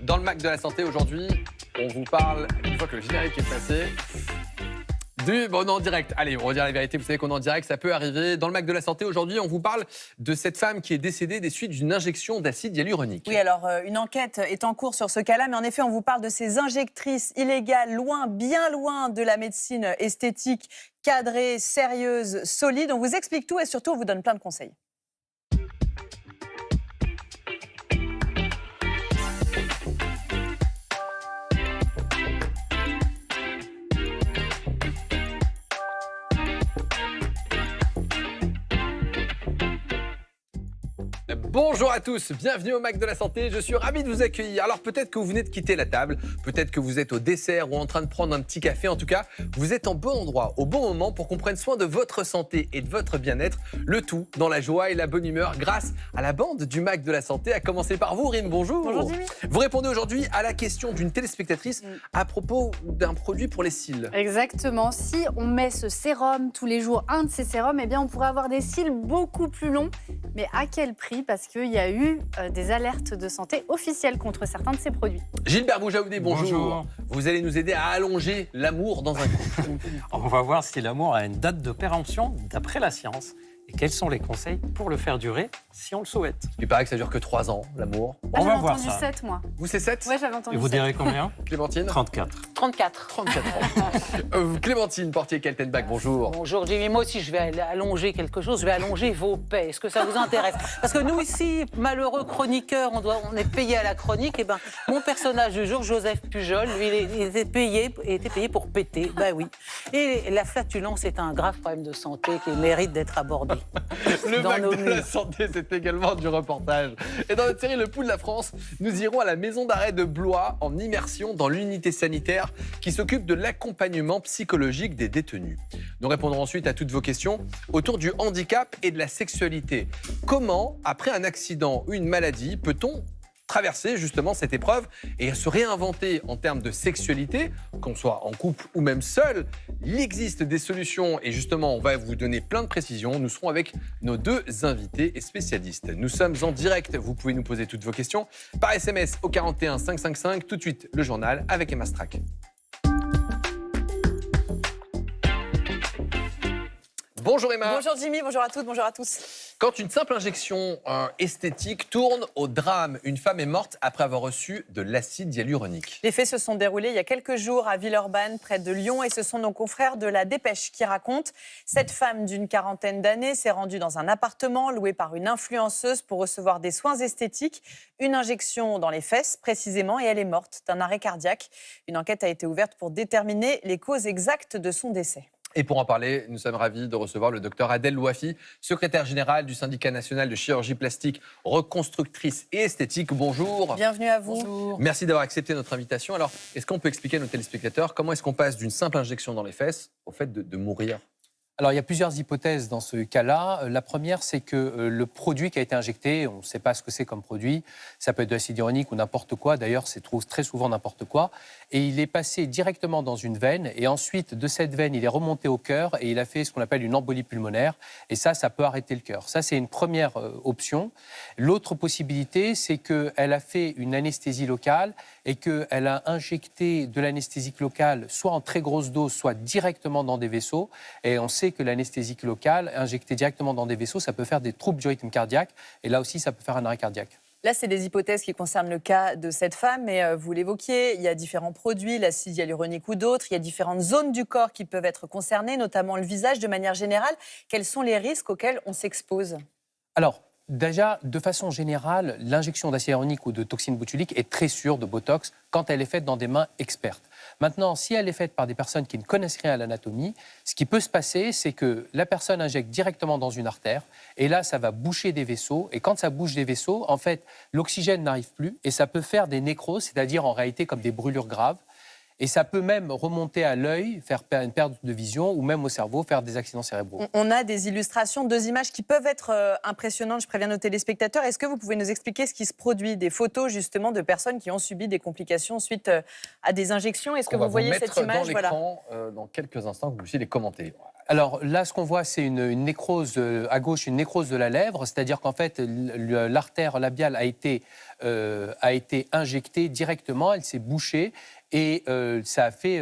Dans le Mac de la santé aujourd'hui, on vous parle, une fois que le générique est passé, on est en direct. Allez, on va dire la vérité, vous savez qu'on est en direct, ça peut arriver. Dans le Mac de la santé aujourd'hui, on vous parle de cette femme qui est décédée des suites d'une injection d'acide hyaluronique. Oui, alors une enquête est en cours sur ce cas-là, mais en effet, on vous parle de ces injectrices illégales, loin, bien loin de la médecine esthétique, cadrée, sérieuse, solide. On vous explique tout et surtout, on vous donne plein de conseils. Bonjour à tous, bienvenue au Mac de la Santé, je suis ravi de vous accueillir. Alors peut-être que vous venez de quitter la table, peut-être que vous êtes au dessert ou en train de prendre un petit café. En tout cas, vous êtes en bon endroit, au bon moment pour qu'on prenne soin de votre santé et de votre bien-être. Le tout dans la joie et la bonne humeur grâce à la bande du Mac de la Santé, à commencer par vous, Rim, bonjour. Bonjour Jimmy. Vous répondez aujourd'hui à la question d'une téléspectatrice à propos d'un produit pour les cils. Exactement, si on met ce sérum tous les jours, un de ces sérums, eh bien on pourrait avoir des cils beaucoup plus longs. Mais à quel prix ? Parce qu'il y a eu des alertes de santé officielles contre certains de ces produits. Gilbert Boujaoudé, bonjour. Bonjour. Vous allez nous aider à allonger l'amour dans un couple. On va voir si l'amour a une date de péremption d'après la science. Et quels sont les conseils pour le faire durer si on le souhaite. Il paraît que ça dure que 3 ans, l'amour. On va J'avais voir entendu ça. 7, moi. Vous, c'est 7 Ouais, j'avais entendu Et vous 7. direz combien? Clémentine 34. 34. 34 ans. Clémentine Portier-Keltenbach, bonjour. Bonjour Jimmy, moi aussi je vais allonger quelque chose, je vais allonger vos paix. Est-ce que ça vous intéresse? Parce que nous ici, malheureux chroniqueurs, on est payé à la chronique. Et ben, mon personnage du jour, Joseph Pujol, lui, il était payé pour péter. Ben oui. Et la flatulence est un grave problème de santé qui mérite d'être abordé. Le Dans Mac nos de la nuits. santé, c'est également du reportage. Et dans notre série Le Pouls de la France, nous irons à la maison d'arrêt de Blois en immersion dans l'unité sanitaire qui s'occupe de l'accompagnement psychologique des détenus. Nous répondrons ensuite à toutes vos questions autour du handicap et de la sexualité. Comment, après un accident ou une maladie, peut-on traverser justement cette épreuve et se réinventer en termes de sexualité, qu'on soit en couple ou même seul? Il existe des solutions et justement, on va vous donner plein de précisions. Nous serons avec nos 2 invités et spécialistes. Nous sommes en direct, vous pouvez nous poser toutes vos questions par SMS au 41 555. Tout de suite, le journal avec Emma Strack. Bonjour Emma. Bonjour Jimmy, bonjour à toutes, bonjour à tous. Quand une simple injection esthétique tourne au drame, une femme est morte après avoir reçu de l'acide hyaluronique. Les faits se sont déroulés il y a quelques jours à Villeurbanne, près de Lyon, et ce sont nos confrères de La Dépêche qui racontent. Cette femme d'une quarantaine d'années s'est rendue dans un appartement loué par une influenceuse pour recevoir des soins esthétiques, une injection dans les fesses précisément, et elle est morte d'un arrêt cardiaque. Une enquête a été ouverte pour déterminer les causes exactes de son décès. Et pour en parler, nous sommes ravis de recevoir le docteur Adèle Louafi, secrétaire générale du syndicat national de chirurgie plastique, reconstructrice et esthétique. Bonjour. Bienvenue à vous. Bonjour. Merci d'avoir accepté notre invitation. Alors, est-ce qu'on peut expliquer à nos téléspectateurs comment est-ce qu'on passe d'une simple injection dans les fesses au fait de mourir ? Alors, il y a plusieurs hypothèses dans ce cas-là. La première, c'est que le produit qui a été injecté, on ne sait pas ce que c'est comme produit, ça peut être de l'acide hyaluronique ou n'importe quoi, d'ailleurs, c'est très souvent n'importe quoi, et il est passé directement dans une veine, et ensuite, de cette veine, il est remonté au cœur, et il a fait ce qu'on appelle une embolie pulmonaire, et ça peut arrêter le cœur. Ça, c'est une première option. L'autre possibilité, c'est qu'elle a fait une anesthésie locale, et qu'elle a injecté de l'anesthésique locale, soit en très grosse dose, soit directement dans des vaisseaux, et on sait que l'anesthésique locale, injectée directement dans des vaisseaux, ça peut faire des troubles du rythme cardiaque. Et là aussi, ça peut faire un arrêt cardiaque. Là, c'est des hypothèses qui concernent le cas de cette femme, mais vous l'évoquiez, il y a différents produits, l'acide hyaluronique ou d'autres, il y a différentes zones du corps qui peuvent être concernées, notamment le visage de manière générale. Quels sont les risques auxquels on s'expose ? Alors, déjà, de façon générale, l'injection d'acide hyaluronique ou de toxine botulique est très sûre de Botox quand elle est faite dans des mains expertes. Maintenant, si elle est faite par des personnes qui ne connaissent rien à l'anatomie, ce qui peut se passer, c'est que la personne injecte directement dans une artère, et là, ça va boucher des vaisseaux, et quand ça bouche des vaisseaux, en fait, l'oxygène n'arrive plus, et ça peut faire des nécroses, c'est-à-dire en réalité comme des brûlures graves, et ça peut même remonter à l'œil, faire une perte de vision, ou même au cerveau, faire des accidents cérébraux. On a des illustrations, 2 images qui peuvent être impressionnantes, je préviens nos téléspectateurs. Est-ce que vous pouvez nous expliquer ce qui se produit? Des photos justement de personnes qui ont subi des complications suite à des injections. Est-ce que vous voyez cette image? On va vous mettre dans l'écran dans quelques instants, que vous puissiez les commenter. Alors là, ce qu'on voit, c'est une nécrose à gauche, une nécrose de la lèvre, c'est-à-dire qu'en fait, l'artère labiale a été injectée directement, elle s'est bouchée et ça a fait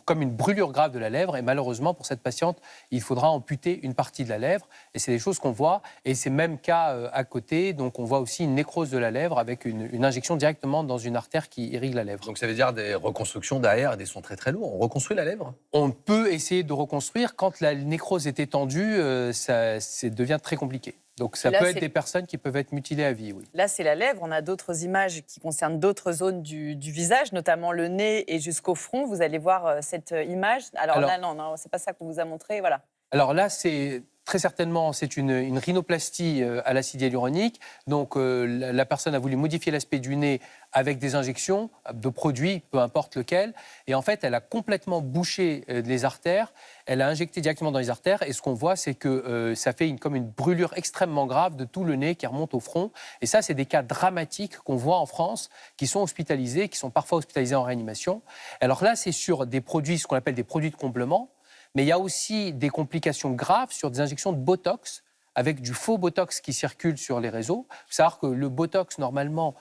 comme une brûlure grave de la lèvre. Et malheureusement, pour cette patiente, il faudra amputer une partie de la lèvre. Et c'est des choses qu'on voit. Et c'est le même cas à côté. Donc on voit aussi une nécrose de la lèvre avec une injection directement dans une artère qui irrigue la lèvre. Donc ça veut dire des reconstructions derrière et des soins très très lourds. On reconstruit la lèvre? On peut essayer de reconstruire. Quand la nécrose est étendue, ça devient très compliqué. Donc ça Là, peut être des personnes qui peuvent être mutilées à vie, oui. Là, c'est la lèvre. On a d'autres images qui concernent d'autres zones du visage, notamment le nez et jusqu'au front. Vous allez voir cette image. Alors là, non, c'est pas ça qu'on vous a montré. Voilà. Alors là, c'est très certainement une rhinoplastie à l'acide hyaluronique. Donc la personne a voulu modifier l'aspect du nez avec des injections de produits, peu importe lequel. Et en fait, elle a complètement bouché les artères. Elle a injecté directement dans les artères. Et ce qu'on voit, c'est que ça fait comme une brûlure extrêmement grave de tout le nez qui remonte au front. Et ça, c'est des cas dramatiques qu'on voit en France, qui sont hospitalisés, qui sont parfois hospitalisés en réanimation. Alors là, c'est sur des produits, ce qu'on appelle des produits de comblement. Mais il y a aussi des complications graves sur des injections de Botox, avec du faux Botox qui circule sur les réseaux. Il faut savoir que le Botox, normalement,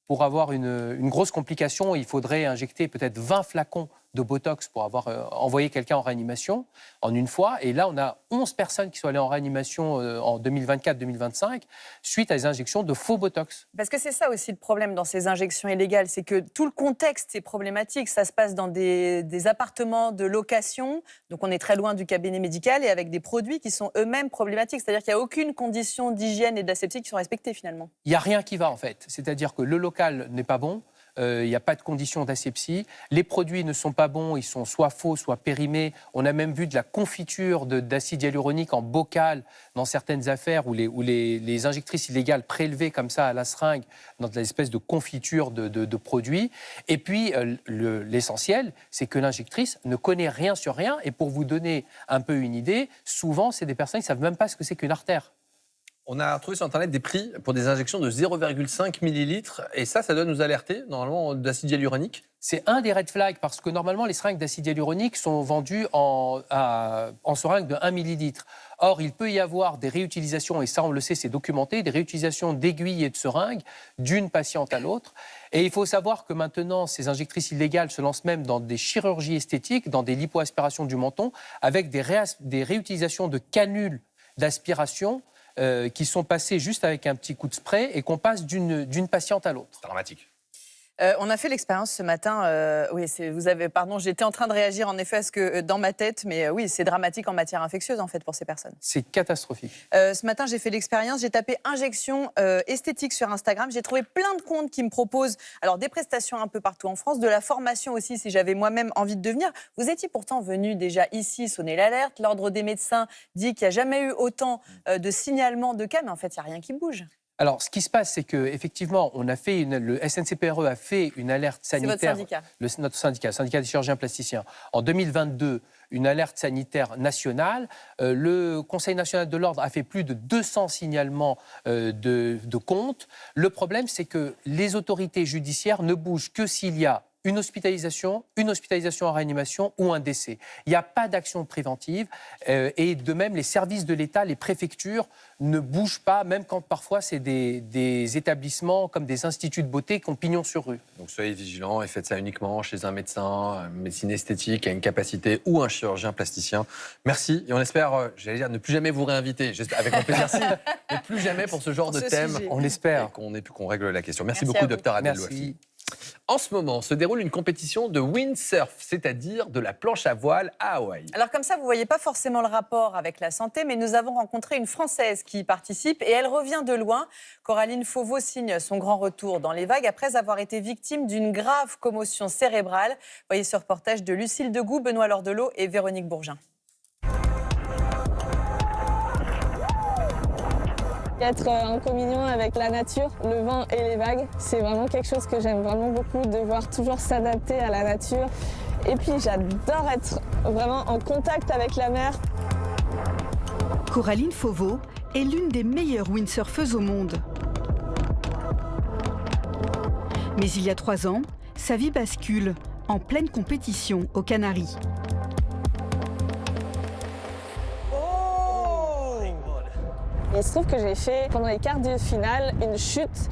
pour avoir une grosse complication, il faudrait injecter peut-être 20 flacons de Botox pour avoir envoyé quelqu'un en réanimation en une fois. Et là, on a 11 personnes qui sont allées en réanimation en 2024-2025 suite à des injections de faux Botox. Parce que c'est ça aussi le problème dans ces injections illégales, c'est que tout le contexte est problématique. Ça se passe dans des appartements de location, donc on est très loin du cabinet médical et avec des produits qui sont eux-mêmes problématiques. C'est-à-dire qu'il n'y a aucune condition d'hygiène et d'asepsie qui sont respectées finalement. Il n'y a rien qui va en fait. C'est-à-dire que le local n'est pas bon. Il n'y a pas de conditions d'asepsie. Les produits ne sont pas bons, ils sont soit faux, soit périmés. On a même vu de la confiture d'acide hyaluronique en bocal dans certaines affaires où les injectrices illégales prélevaient comme ça à la seringue dans de l'espèce de confiture de produits. Et puis, l'essentiel, c'est que l'injectrice ne connaît rien sur rien. Et pour vous donner un peu une idée, souvent, c'est des personnes qui ne savent même pas ce que c'est qu'une artère. On a trouvé sur Internet des prix pour des injections de 0,5 millilitres. Et ça doit nous alerter, normalement, d'acide hyaluronique. C'est un des red flags parce que normalement, les seringues d'acide hyaluronique sont vendues en seringues de 1 millilitre. Or, il peut y avoir des réutilisations, et ça, on le sait, c'est documenté, des réutilisations d'aiguilles et de seringues d'une patiente à l'autre. Et il faut savoir que maintenant, ces injectrices illégales se lancent même dans des chirurgies esthétiques, dans des lipoaspirations du menton, avec des réutilisations de canules d'aspiration qui sont passées juste avec un petit coup de spray et qu'on passe d'une patiente à l'autre. Dramatique. On a fait l'expérience ce matin. Oui, pardon, j'étais en train de réagir en effet à ce que dans ma tête, mais oui, c'est dramatique en matière infectieuse en fait pour ces personnes. C'est catastrophique. Ce matin, j'ai fait l'expérience. J'ai tapé injection esthétique sur Instagram. J'ai trouvé plein de comptes qui me proposent alors des prestations un peu partout en France, de la formation aussi si j'avais moi-même envie de devenir. Vous étiez pourtant venu déjà ici sonner l'alerte. L'ordre des médecins dit qu'il n'y a jamais eu autant de signalements de cas, mais en fait, il n'y a rien qui bouge. Alors, ce qui se passe, c'est qu'effectivement, le SNCPRE a fait une alerte sanitaire. C'est votre syndicat. Notre syndicat, le syndicat des chirurgiens plasticiens. En 2022, une alerte sanitaire nationale. Le Conseil national de l'ordre a fait plus de 200 signalements de comptes. Le problème, c'est que les autorités judiciaires ne bougent que s'il y a une hospitalisation en réanimation ou un décès. Il n'y a pas d'action préventive et de même, les services de l'État, les préfectures ne bougent pas, même quand parfois c'est des établissements comme des instituts de beauté qui ont pignon sur rue. Donc soyez vigilants et faites ça uniquement chez un médecin, médecine esthétique, à une capacité ou un chirurgien plasticien. Merci et on espère, j'allais dire, ne plus jamais vous réinviter. Avec mon plaisir, mais plus jamais pour ce genre de thème. Sujet. On espère. Et qu'on règle la question. Merci Merci beaucoup, à vous. docteur Adel Merci. Louafi. En ce moment, se déroule une compétition de windsurf, c'est-à-dire de la planche à voile à Hawaï. Alors comme ça, vous ne voyez pas forcément le rapport avec la santé, mais nous avons rencontré une Française qui y participe et elle revient de loin. Coraline Fauveau signe son grand retour dans les vagues après avoir été victime d'une grave commotion cérébrale. Voyez ce reportage de Lucille Degout, Benoît Lordelot et Véronique Bourgin. Être en communion avec la nature, le vent et les vagues, c'est vraiment quelque chose que j'aime vraiment beaucoup, devoir toujours s'adapter à la nature. Et puis j'adore être vraiment en contact avec la mer. Coraline Fauveau est l'une des meilleures windsurfeuses au monde. Mais il y a 3 ans, sa vie bascule en pleine compétition aux Canaries. Il se trouve que j'ai fait, pendant les quarts de finale, une chute.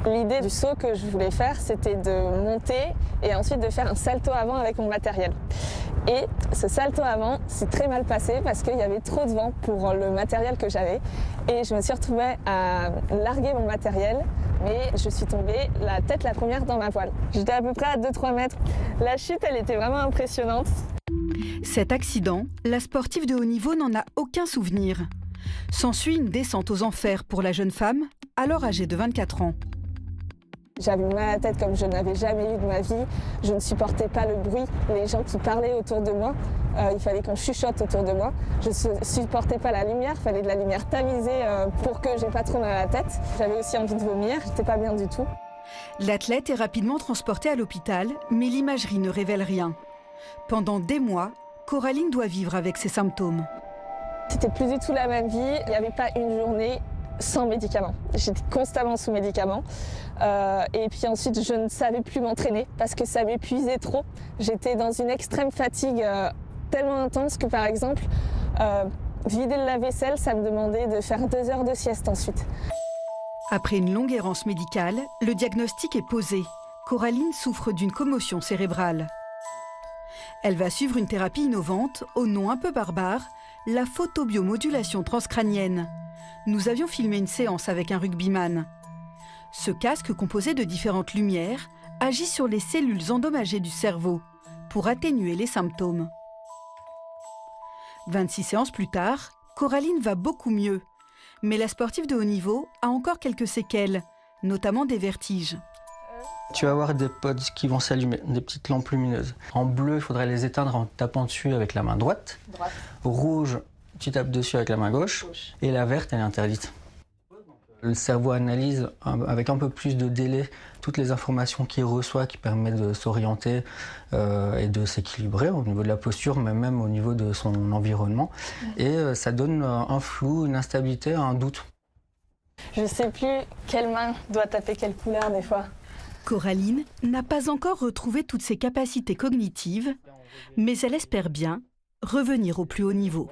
L'idée du saut que je voulais faire, c'était de monter et ensuite de faire un salto avant avec mon matériel. Et ce salto avant s'est très mal passé parce qu'il y avait trop de vent pour le matériel que j'avais. Et je me suis retrouvée à larguer mon matériel, mais je suis tombée la tête la première dans ma voile. J'étais à peu près à 2-3 mètres. La chute, elle était vraiment impressionnante. Cet accident, la sportive de haut niveau n'en a aucun souvenir. S'ensuit une descente aux enfers pour la jeune femme, alors âgée de 24 ans. J'avais mal à la tête comme je n'avais jamais eu de ma vie. Je ne supportais pas le bruit, les gens qui parlaient autour de moi. Il fallait qu'on chuchote autour de moi. Je ne supportais pas la lumière, il fallait de la lumière tamisée pour que j'ai pas trop mal à la tête. J'avais aussi envie de vomir, j'étais pas bien du tout. L'athlète est rapidement transportée à l'hôpital, mais l'imagerie ne révèle rien. Pendant des mois, Coraline doit vivre avec ces symptômes. C'était plus du tout la même vie. Il n'y avait pas une journée sans médicaments. J'étais constamment sous médicaments. Et puis ensuite, je ne savais plus m'entraîner parce que ça m'épuisait trop. J'étais dans une extrême fatigue tellement intense que, par exemple, vider le lave-vaisselle, ça me demandait de faire 2 heures de sieste ensuite. Après une longue errance médicale, le diagnostic est posé. Coraline souffre d'une commotion cérébrale. Elle va suivre une thérapie innovante, au nom un peu barbare, la photobiomodulation transcrânienne. Nous avions filmé une séance avec un rugbyman. Ce casque, composé de différentes lumières, agit sur les cellules endommagées du cerveau pour atténuer les symptômes. 26 séances plus tard, Coraline va beaucoup mieux. Mais la sportive de haut niveau a encore quelques séquelles, notamment des vertiges. Tu vas avoir des pods qui vont s'allumer, des petites lampes lumineuses. En bleu, il faudrait les éteindre en tapant dessus avec la main droite. Rouge, tu tapes dessus avec la main gauche. Et la verte, elle est interdite. Le cerveau analyse avec un peu plus de délai toutes les informations qu'il reçoit qui permettent de s'orienter et de s'équilibrer au niveau de la posture, mais même au niveau de son environnement. Et ça donne un flou, une instabilité, un doute. Je ne sais plus quelle main doit taper quelle couleur des fois. Coraline n'a pas encore retrouvé toutes ses capacités cognitives, mais elle espère bien revenir au plus haut niveau.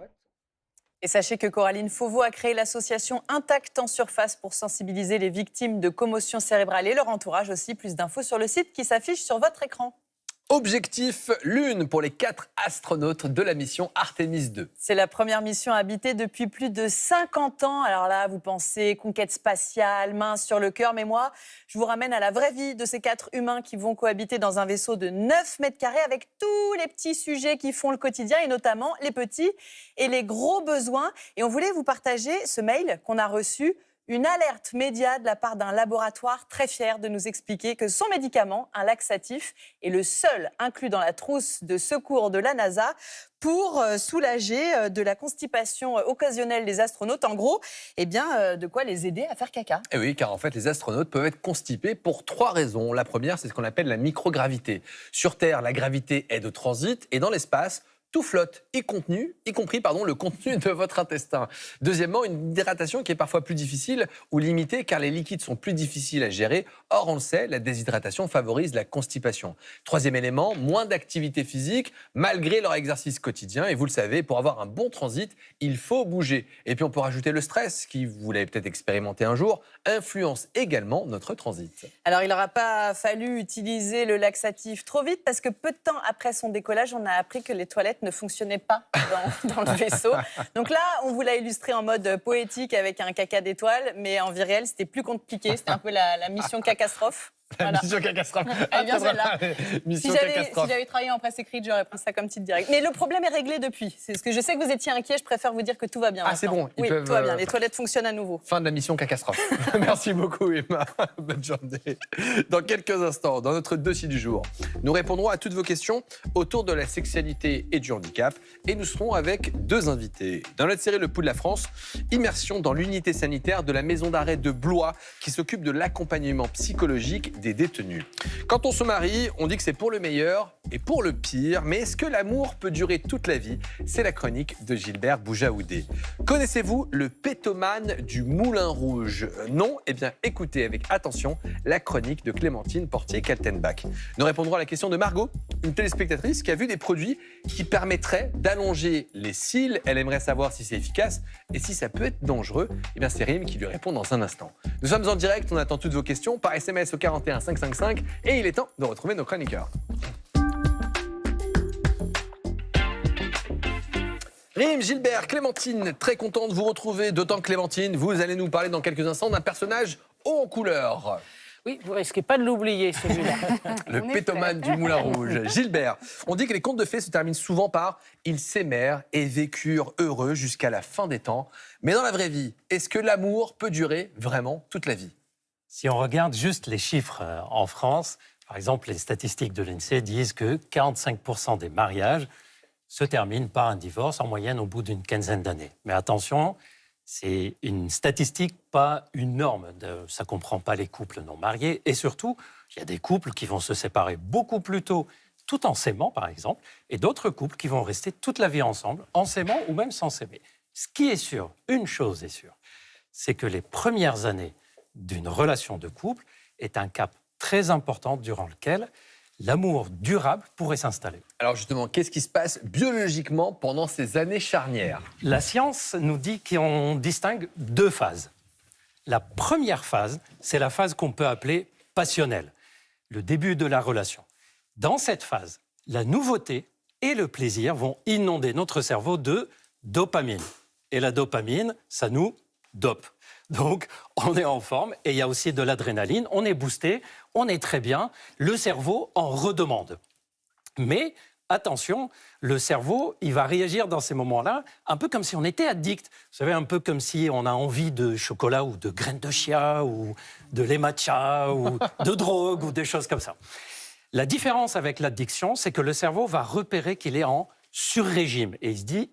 Et sachez que Coraline Fauveau a créé l'association Intact en Surface pour sensibiliser les victimes de commotion cérébrale et leur entourage aussi. Plus d'infos sur le site qui s'affiche sur votre écran. Objectif Lune pour les 4 astronautes de la mission Artemis 2. C'est la première mission habitée depuis plus de 50 ans. Alors là, vous pensez conquête spatiale, main sur le cœur. Mais moi, je vous ramène à la vraie vie de ces 4 humains qui vont cohabiter dans un vaisseau de 9 mètres carrés avec tous les petits sujets qui font le quotidien et notamment les petits et les gros besoins. Et on voulait vous partager ce mail qu'on a reçu. Une alerte média de la part d'un laboratoire très fier de nous expliquer que son médicament, un laxatif, est le seul inclus dans la trousse de secours de la NASA pour soulager de la constipation occasionnelle des astronautes. En gros, de quoi les aider à faire caca. Et oui, car en fait, les astronautes peuvent être constipés pour 3 raisons. La première, c'est ce qu'on appelle la microgravité. Sur Terre, la gravité aide au transit et dans l'espace, tout flotte, y compris le contenu de votre intestin. Deuxièmement, une hydratation qui est parfois plus difficile ou limitée car les liquides sont plus difficiles à gérer. Or, on le sait, la déshydratation favorise la constipation. Troisième élément, moins d'activité physique malgré leur exercice quotidien. Et vous le savez, pour avoir un bon transit, il faut bouger. Et puis on peut rajouter le stress qui, vous l'avez peut-être expérimenté un jour, influence également notre transit. Alors, il n'aura pas fallu utiliser le laxatif trop vite parce que peu de temps après son décollage, on a appris que les toilettes ne fonctionnait pas dans le vaisseau. Donc là, on vous l'a illustré en mode poétique avec un caca d'étoiles, mais en vie réelle, c'était plus compliqué. C'était un peu la mission cacastrophe. Voilà. Mission catastrophe. Elle vient celle-là. Mission Si catastrophe. j'avais travaillé en presse écrite, j'aurais pris ça comme titre direct. Mais le problème est réglé depuis. C'est ce que je sais que vous étiez inquiet. Je préfère vous dire que tout va bien. Ah, c'est bon. Oui, tout va bien. Les toilettes fonctionnent à nouveau. Fin de la mission catastrophe. Merci beaucoup, Emma. Bonne journée. Dans quelques instants, dans notre dossier du jour, nous répondrons à toutes vos questions autour de la sexualité et du handicap. Et nous serons avec 2 invités. Dans notre série Le Pouls de la France, immersion dans l'unité sanitaire de la maison d'arrêt de Blois qui s'occupe de l'accompagnement psychologique des détenus. Quand on se marie, on dit que c'est pour le meilleur et pour le pire, mais est-ce que l'amour peut durer toute la vie? C'est la chronique de Gilbert Boujaoudé. Connaissez-vous le pétomane du Moulin Rouge? Non? Eh bien, écoutez avec attention la chronique de Clémentine Portier-Kaltenbach. Nous répondrons à la question de Margot, une téléspectatrice qui a vu des produits qui permettraient d'allonger les cils. Elle aimerait savoir si c'est efficace et si ça peut être dangereux. Eh bien, c'est Rim qui lui répond dans un instant. Nous sommes en direct, on attend toutes vos questions par SMS au 41 555 et il est temps de retrouver nos chroniqueurs. Rim, Gilbert, Clémentine, très content de vous retrouver, d'autant que Clémentine, vous allez nous parler dans quelques instants d'un personnage haut en couleur. Oui, vous risquez pas de l'oublier, celui-là. Le pétomane du Moulin Rouge. Gilbert, on dit que les contes de fées se terminent souvent par « ils s'aimèrent et vécurent heureux jusqu'à la fin des temps ». Mais dans la vraie vie, est-ce que l'amour peut durer vraiment toute la vie? Si on regarde juste les chiffres en France, par exemple, les statistiques de l'INSEE disent que 45% des mariages se terminent par un divorce en moyenne au bout d'une quinzaine d'années. Mais attention, c'est une statistique, pas une norme. Ça ne comprend pas les couples non mariés. Et surtout, il y a des couples qui vont se séparer beaucoup plus tôt, tout en s'aimant, par exemple, et d'autres couples qui vont rester toute la vie ensemble, en s'aimant ou même sans s'aimer. Ce qui est sûr, une chose est sûre, c'est que les premières années d'une relation de couple est un cap très important durant lequel l'amour durable pourrait s'installer. Alors justement, qu'est-ce qui se passe biologiquement pendant ces années charnières? La science nous dit qu'on distingue deux phases. La première phase, c'est la phase qu'on peut appeler passionnelle, le début de la relation. Dans cette phase, la nouveauté et le plaisir vont inonder notre cerveau de dopamine. Et la dopamine, ça nous dope. Donc, on est en forme et il y a aussi de l'adrénaline, on est boosté, on est très bien, le cerveau en redemande. Mais attention, le cerveau, il va réagir dans ces moments-là un peu comme si on était addict. Vous savez, un peu comme si on a envie de chocolat ou de graines de chia ou de lait matcha ou de drogue ou des choses comme ça. La différence avec l'addiction, c'est que le cerveau va repérer qu'il est en sur-régime et il se dit...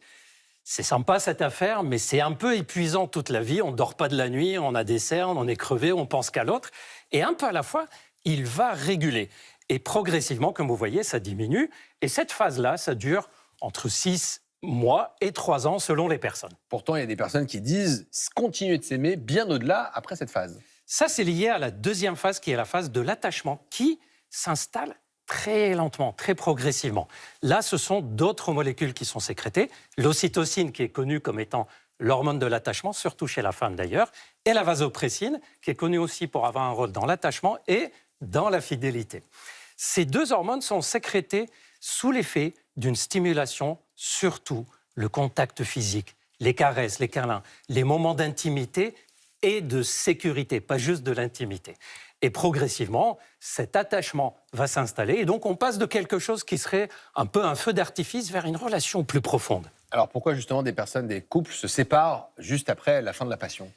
C'est sympa cette affaire, mais c'est un peu épuisant toute la vie. On ne dort pas de la nuit, on a des cernes, on est crevé, on pense qu'à l'autre. Et un peu à la fois, il va réguler. Et progressivement, comme vous voyez, ça diminue. Et cette phase-là, ça dure entre 6 mois et 3 ans selon les personnes. Pourtant, il y a des personnes qui disent continuer de s'aimer bien au-delà après cette phase. Ça, c'est lié à la deuxième phase, qui est la phase de l'attachement, qui s'installe très lentement, très progressivement. Là, ce sont d'autres molécules qui sont sécrétées. L'ocytocine, qui est connue comme étant l'hormone de l'attachement, surtout chez la femme d'ailleurs, et la vasopressine, qui est connue aussi pour avoir un rôle dans l'attachement et dans la fidélité. Ces deux hormones sont sécrétées sous l'effet d'une stimulation, surtout le contact physique, les caresses, les câlins, les moments d'intimité et de sécurité, pas juste de l'intimité. Et progressivement, cet attachement va s'installer. Et donc, on passe de quelque chose qui serait un peu un feu d'artifice vers une relation plus profonde. Alors, pourquoi justement des couples se séparent juste après la fin de la passion?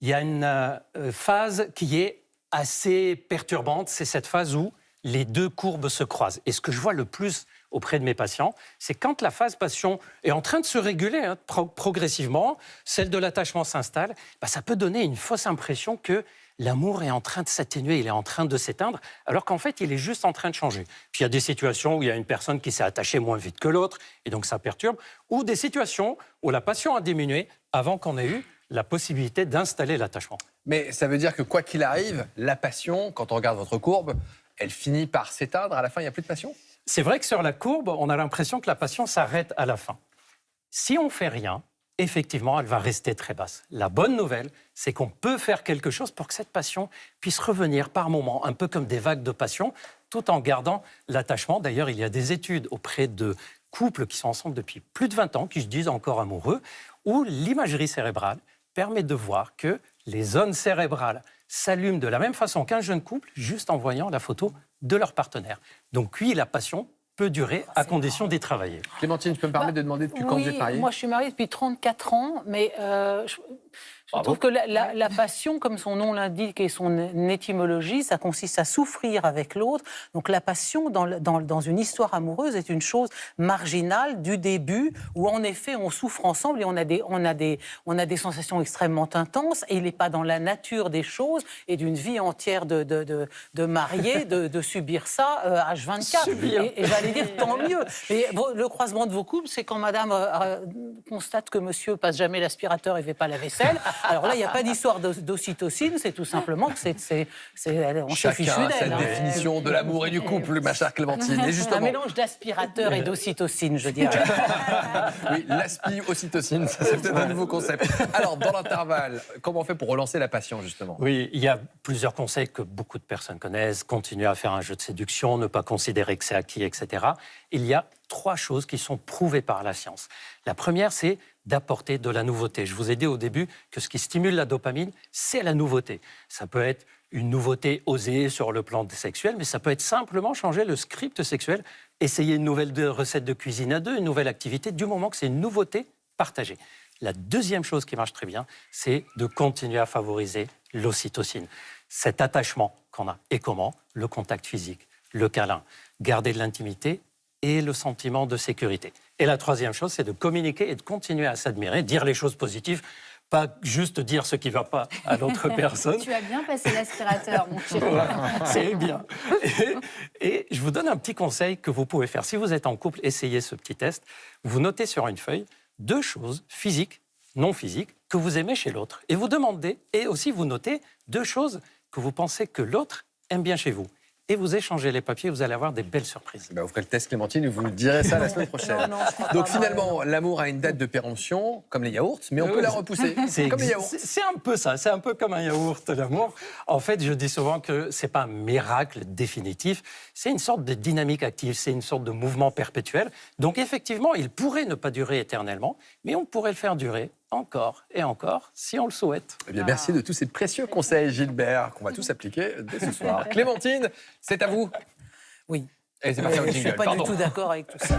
Il y a une phase qui est assez perturbante. C'est cette phase où les deux courbes se croisent. Et ce que je vois le plus auprès de mes patients, c'est quand la phase passion est en train de se réguler progressivement, celle de l'attachement s'installe, ça peut donner une fausse impression que l'amour est en train de s'atténuer, il est en train de s'éteindre, alors qu'en fait, il est juste en train de changer. Puis il y a des situations où il y a une personne qui s'est attachée moins vite que l'autre, et donc ça perturbe, ou des situations où la passion a diminué avant qu'on ait eu la possibilité d'installer l'attachement. Mais ça veut dire que quoi qu'il arrive, la passion, quand on regarde votre courbe, elle finit par s'éteindre, à la fin, il n'y a plus de passion? C'est vrai que sur la courbe, on a l'impression que la passion s'arrête à la fin. Si on ne fait rien, effectivement, elle va rester très basse. La bonne nouvelle, c'est qu'on peut faire quelque chose pour que cette passion puisse revenir par moments, un peu comme des vagues de passion, tout en gardant l'attachement. D'ailleurs, il y a des études auprès de couples qui sont ensemble depuis plus de 20 ans, qui se disent encore amoureux, où l'imagerie cérébrale permet de voir que les zones cérébrales s'allument de la même façon qu'un jeune couple, juste en voyant la photo de leur partenaire. Donc oui, la passion peut durer à condition d'y travailler. Clémentine, tu peux me permettre de demander depuis quand vous êtes mariée? Moi, je suis mariée depuis 34 ans, mais Je trouve que la passion, comme son nom l'indique et son étymologie, ça consiste à souffrir avec l'autre. Donc la passion dans une histoire amoureuse est une chose marginale du début, où en effet on souffre ensemble et on a des sensations extrêmement intenses. Et il n'est pas dans la nature des choses et d'une vie entière de mariés de subir ça H24. Et j'allais dire tant mieux. Et le croisement de vos couples, c'est quand madame constate que monsieur passe jamais l'aspirateur et fait pas la vaisselle. Alors là, il n'y a pas d'histoire d'ocytocine, c'est tout simplement que on se fichu Chacun a d'elle. cette définition de l'amour et du couple, ma chère Clémentine. Et Un justement, mélange d'aspirateur et d'ocytocine, je dirais. oui, l'aspi-ocytocine, ça, c'est peut-être un nouveau concept. Alors, dans l'intervalle, comment on fait pour relancer la passion, justement? Oui, il y a plusieurs conseils que beaucoup de personnes connaissent. Continuer à faire un jeu de séduction, ne pas considérer que c'est acquis, etc. Il y a 3 choses qui sont prouvées par la science. La première, c'est d'apporter de la nouveauté. Je vous ai dit au début que ce qui stimule la dopamine, c'est la nouveauté. Ça peut être une nouveauté osée sur le plan sexuel, mais ça peut être simplement changer le script sexuel, essayer une nouvelle recette de cuisine à 2, une nouvelle activité, du moment que c'est une nouveauté partagée. La deuxième chose qui marche très bien, c'est de continuer à favoriser l'ocytocine. Cet attachement qu'on a. Et comment? Le contact physique, le câlin, garder de l'intimité et le sentiment de sécurité. Et la troisième chose, c'est de communiquer et de continuer à s'admirer, dire les choses positives, pas juste dire ce qui ne va pas à l'autre personne. Tu as bien passé l'aspirateur, mon chéri. Voilà, c'est bien. Et je vous donne un petit conseil que vous pouvez faire. Si vous êtes en couple, essayez ce petit test. Vous notez sur une feuille 2 choses physiques, non physiques, que vous aimez chez l'autre. Et vous demandez, et aussi vous notez 2 choses que vous pensez que l'autre aime bien chez vous. Et vous échangez les papiers, vous allez avoir des belles surprises. Vous ferez le test, Clémentine, et vous nous direz ça la semaine prochaine. Non, je crois Donc pas, finalement, l'amour a une date de péremption, comme les yaourts, mais on peut la repousser, comme les yaourts. C'est un peu ça, c'est un peu comme un yaourt, l'amour. En fait, je dis souvent que ce n'est pas un miracle définitif, c'est une sorte de dynamique active, c'est une sorte de mouvement perpétuel. Donc effectivement, il pourrait ne pas durer éternellement, mais on pourrait le faire durer encore et encore, si on le souhaite. Eh bien, merci de tous ces précieux conseils, Gilbert, qu'on va tous appliquer dès ce soir. Clémentine, c'est à vous. Oui. Et c'est parti, Je ne suis jingle. pas Pardon. du tout d'accord avec tout ça.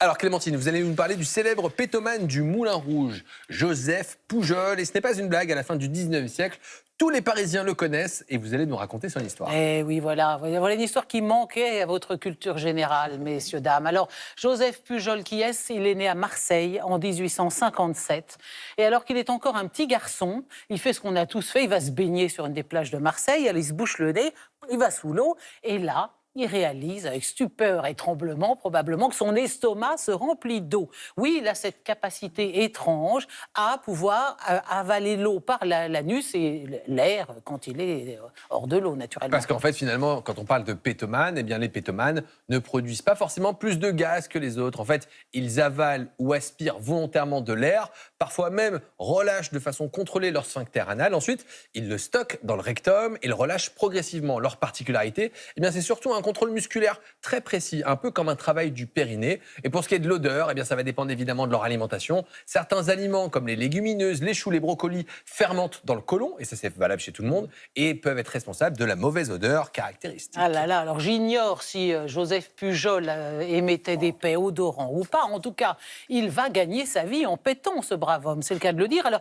Alors Clémentine, vous allez nous parler du célèbre pétomane du Moulin Rouge, Joseph Pujol. Et ce n'est pas une blague, à la fin du 19e siècle, tous les Parisiens le connaissent et vous allez nous raconter son histoire. Eh oui, voilà une histoire qui manquait à votre culture générale, messieurs, dames. Alors, Joseph Pujol, qui est-ce? Il est né à Marseille en 1857. Et alors qu'il est encore un petit garçon, il fait ce qu'on a tous fait, il va se baigner sur une des plages de Marseille, il se bouche le nez, il va sous l'eau, et là, il réalise avec stupeur et tremblement probablement que son estomac se remplit d'eau. Oui, il a cette capacité étrange à pouvoir avaler l'eau par l'anus et l'air quand il est hors de l'eau, naturellement. Parce qu'en fait, finalement, quand on parle de pétomanes, eh bien, les pétomanes ne produisent pas forcément plus de gaz que les autres. En fait, ils avalent ou aspirent volontairement de l'air, parfois même relâchent de façon contrôlée leur sphincter anal. Ensuite, ils le stockent dans le rectum et le relâchent progressivement. Leur particularité, eh bien, c'est surtout un contrôle musculaire très précis, un peu comme un travail du périnée. Et pour ce qui est de l'odeur, eh bien, ça va dépendre évidemment de leur alimentation. Certains aliments, comme les légumineuses, les choux, les brocolis, fermentent dans le côlon, et ça c'est valable chez tout le monde, et peuvent être responsables de la mauvaise odeur caractéristique. Ah là là, alors j'ignore si Joseph Pujol émettait des paix odorants ou pas. En tout cas, il va gagner sa vie en pétant, ce brave homme, c'est le cas de le dire. Alors,